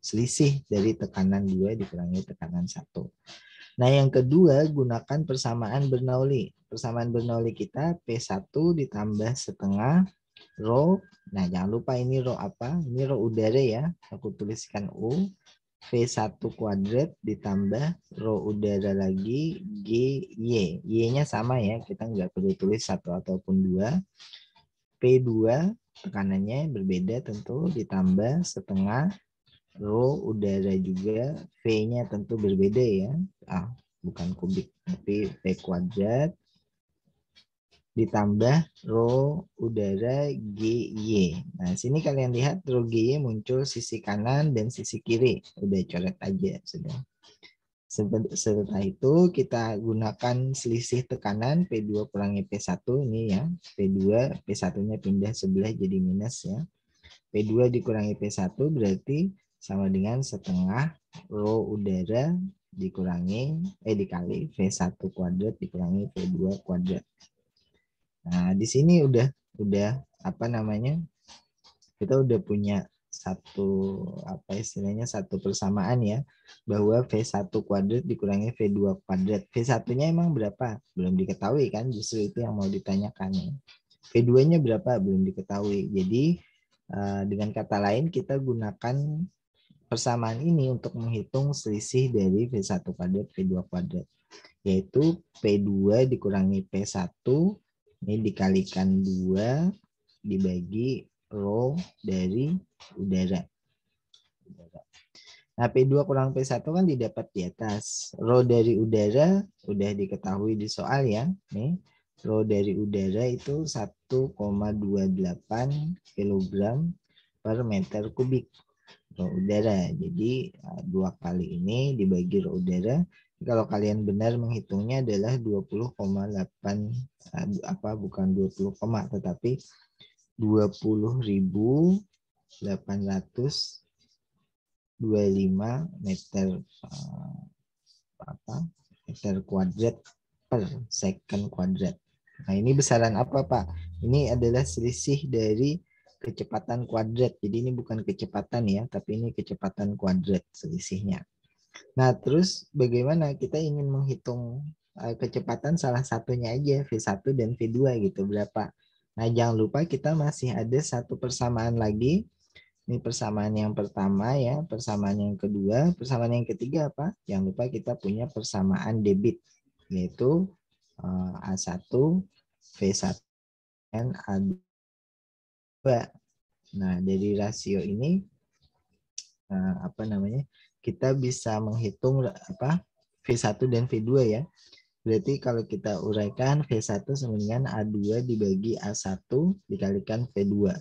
Selisih dari tekanan 2 dikurangi tekanan 1. Nah, yang kedua, gunakan persamaan Bernoulli. Persamaan Bernoulli kita P1 ditambah setengah rho. Nah, jangan lupa ini rho apa? Ini rho udara ya. Aku tuliskan U. V1 kuadrat ditambah rho udara lagi GY. Y-nya sama ya, kita nggak perlu tulis 1 ataupun 2. P2 tekanannya berbeda tentu ditambah setengah rho udara juga. V-nya tentu berbeda ya. Bukan kubik, tapi V kuadrat ditambah rho udara GY. Nah, sini kalian lihat rho GY muncul sisi kanan dan sisi kiri. Udah coret aja sudah. Setelah itu kita gunakan selisih tekanan P2 kurangi P1 ini ya. P2, P1-nya pindah sebelah jadi minus ya. P2 dikurangi P1 berarti sama dengan setengah rho udara dikali V1 kuadrat dikurangi V2 kuadrat. Nah, di sini udah apa namanya? Kita udah punya satu satu persamaan ya, bahwa V1 kuadrat dikurangi V2 kuadrat. V1-nya emang berapa? Belum diketahui kan, justru itu yang mau ditanyakan. V2-nya berapa? Belum diketahui. Jadi dengan kata lain kita gunakan persamaan ini untuk menghitung selisih dari V1 kuadrat V2 kuadrat, yaitu P2 dikurangi P1 ini dikalikan 2 dibagi rho dari udara. Nah, P2 kurang P1 kan didapat di atas. Rho dari udara udah diketahui di soal ya. Nih, rho dari udara itu 1,28 kg per meter kubik rho udara. Jadi 2 kali ini dibagi rho udara. Kalau kalian benar menghitungnya adalah 20,8 bukan 20, tetapi 20.825 meter kuadrat per second kuadrat. Nah, ini besaran apa, Pak? Ini adalah selisih dari kecepatan kuadrat. Jadi ini bukan kecepatan ya, tapi ini kecepatan kuadrat selisihnya. Nah, terus bagaimana kita ingin menghitung kecepatan salah satunya aja, V1 dan V2 gitu, berapa? Nah, jangan lupa kita masih ada satu persamaan lagi. Ini persamaan yang pertama ya, persamaan yang kedua, persamaan yang ketiga apa? Jangan lupa kita punya persamaan debit, yaitu A1, V1, dan A2. Nah, dari rasio ini kita bisa menghitung V1 dan V2 ya. Berarti kalau kita uraikan V1 sama dengan A2 dibagi A1 dikalikan V2.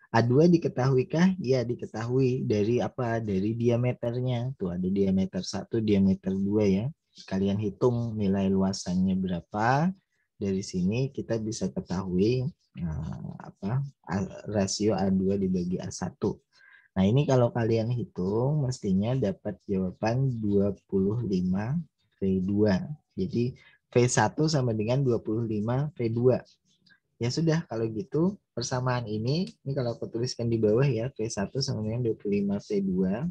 A2 diketahuikah? Ya, diketahui dari apa? Dari diameternya. Tuh ada diameter 1, diameter 2 ya. Kalian hitung nilai luasannya berapa. Dari sini kita bisa ketahui rasio A2 dibagi A1. Nah, ini kalau kalian hitung mestinya dapat jawaban 25 V2. Jadi V1 sama dengan 25 V2. Ya sudah, kalau gitu persamaan ini kalau aku tuliskan di bawah ya, V1 sama dengan 25 V2.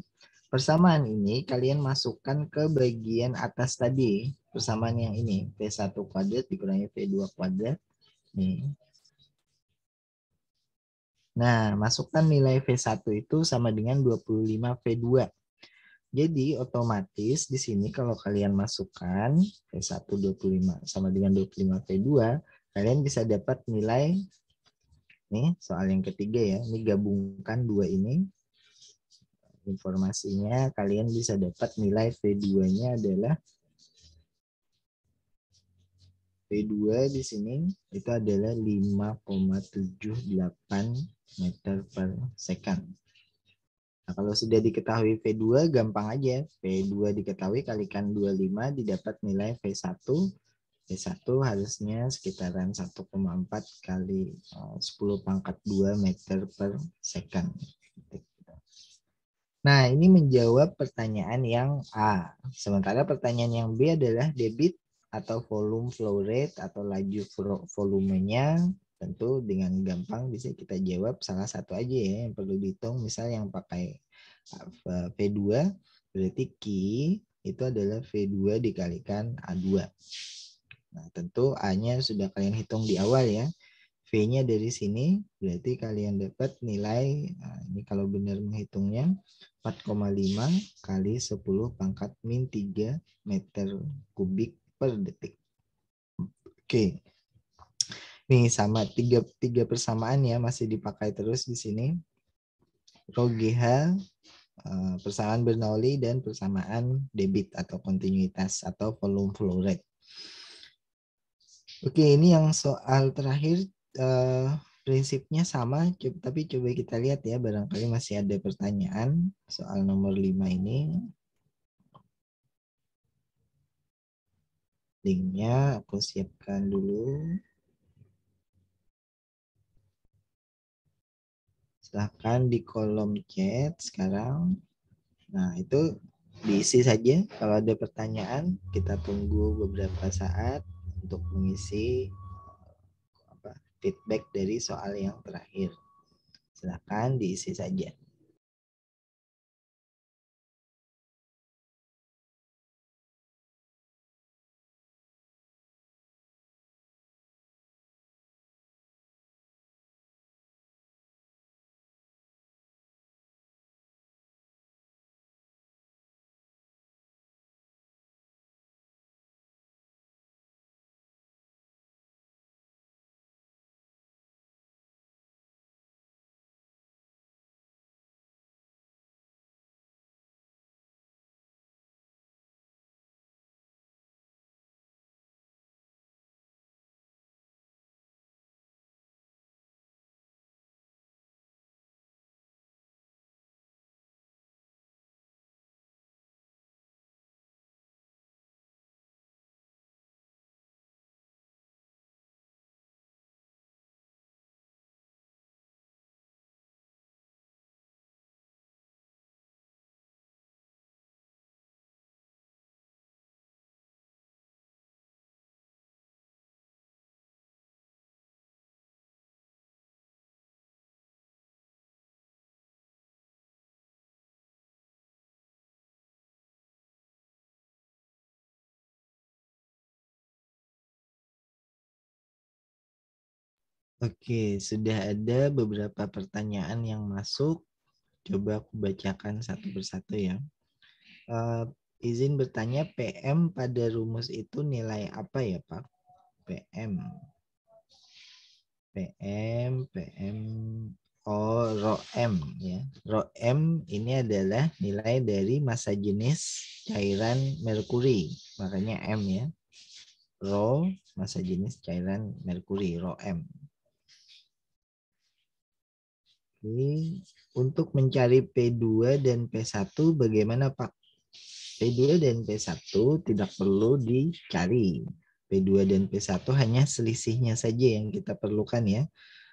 Persamaan ini kalian masukkan ke bagian atas tadi. Persamaan yang ini, V1 kuadrat dikurangi V2 kuadrat. Nih. Nah, masukkan nilai V1 itu sama dengan 25 V2. Jadi otomatis di sini kalau kalian masukkan V1 25 sama dengan 25 V2, kalian bisa dapat nilai nih, soal yang ketiga ya. Ini gabungkan dua ini. Informasinya kalian bisa dapat nilai V2-nya adalah V2 di sini itu adalah 5,78 meter per second. Nah, kalau sudah diketahui V2, gampang aja. V2 diketahui kalikan 25 didapat nilai V1. V1 harusnya sekitaran 1,4 kali 10 pangkat 2 meter per second. Nah, ini menjawab pertanyaan yang A. Sementara pertanyaan yang B adalah debit atau volume flow rate atau laju volumenya. Tentu dengan gampang bisa kita jawab salah satu aja ya yang perlu dihitung. Misal yang pakai V2 berarti Q itu adalah V2 dikalikan A2. Nah, tentu A-nya sudah kalian hitung di awal ya. V-nya dari sini berarti kalian dapat nilai, nah ini kalau benar menghitungnya 4,5 kali 10 pangkat min 3 meter kubik per detik. Oke. Nih sama tiga persamaan ya masih dipakai terus di sini. Rho GH, persamaan Bernoulli dan persamaan debit atau kontinuitas atau volume flow rate. Oke, ini yang soal terakhir prinsipnya sama, tapi coba kita lihat ya, barangkali masih ada pertanyaan soal nomor 5 ini. Linknya aku siapkan dulu. Silahkan di kolom chat sekarang. Nah, itu diisi saja. Kalau ada pertanyaan, kita tunggu beberapa saat untuk mengisi feedback dari soal yang terakhir. Silahkan diisi saja. Oke, sudah ada beberapa pertanyaan yang masuk. Coba aku bacakan satu persatu ya. Izin bertanya, PM pada rumus itu nilai apa ya Pak? PM. Oh, Rho M ya. Rho M ini adalah nilai dari massa jenis cairan merkuri. Makanya M ya. Rho, massa jenis cairan merkuri, Rho M. Oke. Untuk mencari P2 dan P1 bagaimana Pak? P2 dan P1 tidak perlu dicari. P2 dan P1 hanya selisihnya saja yang kita perlukan ya.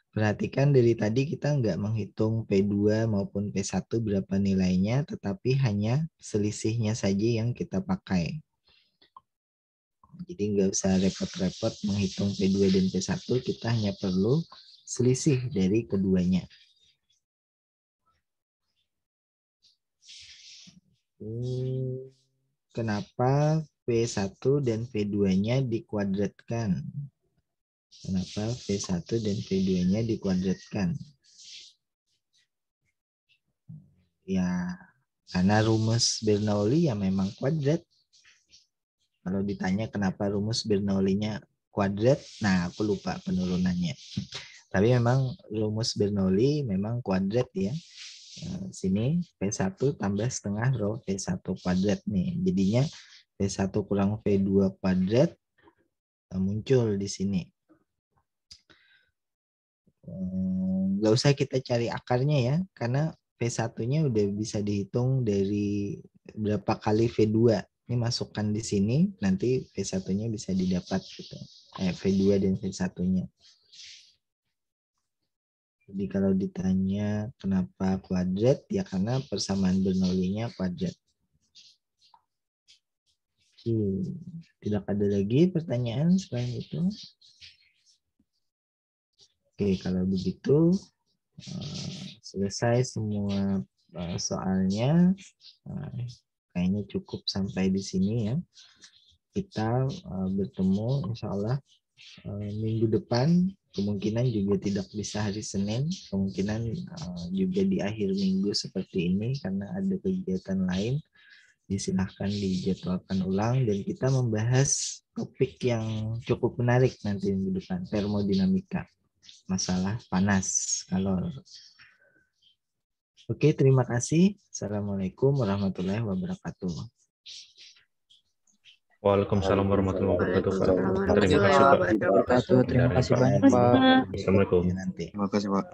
Perhatikan dari tadi kita nggak menghitung P2 maupun P1 berapa nilainya, tetapi hanya selisihnya saja yang kita pakai. Jadi nggak usah repot-repot menghitung P2 dan P1, kita hanya perlu selisih dari keduanya. Kenapa V1 dan V2-nya dikuadratkan? Kenapa V1 dan V2-nya dikuadratkan? Ya, karena rumus Bernoulli ya memang kuadrat. Kalau ditanya kenapa rumus Bernoulli-nya kuadrat, nah aku lupa penurunannya. Tapi memang rumus Bernoulli memang kuadrat ya. Sini V1 tambah setengah rho V1 kuadrat nih. Jadinya V1 kurang V2 kuadrat muncul di sini. Nggak usah kita cari akarnya ya, karena V1-nya udah bisa dihitung dari berapa kali V2. Ini masukkan di sini, nanti V1-nya bisa didapat gitu. V2 dan V1-nya. Jadi kalau ditanya kenapa kuadrat, ya karena persamaan Bernoulli-nya kuadrat. Tidak ada lagi pertanyaan selain itu? Oke, kalau begitu selesai semua soalnya. Kayaknya cukup sampai di sini ya. Kita bertemu insya Allah minggu depan. Kemungkinan juga tidak bisa hari Senin. Kemungkinan juga di akhir minggu seperti ini karena ada kegiatan lain. Silahkan dijadwalkan ulang dan kita membahas topik yang cukup menarik nanti minggu depan, termodinamika. Masalah panas, kalor. Oke, terima kasih. Assalamualaikum warahmatullahi wabarakatuh. Waalaikumsalam warahmatullahi wabarakatuh, Pak. Waalaikumsalam Terima kasih, Pak. warahmatullahi wabarakatuh. Terima kasih banyak, Pak. Assalamualaikum. Nanti. Terima kasih, Pak.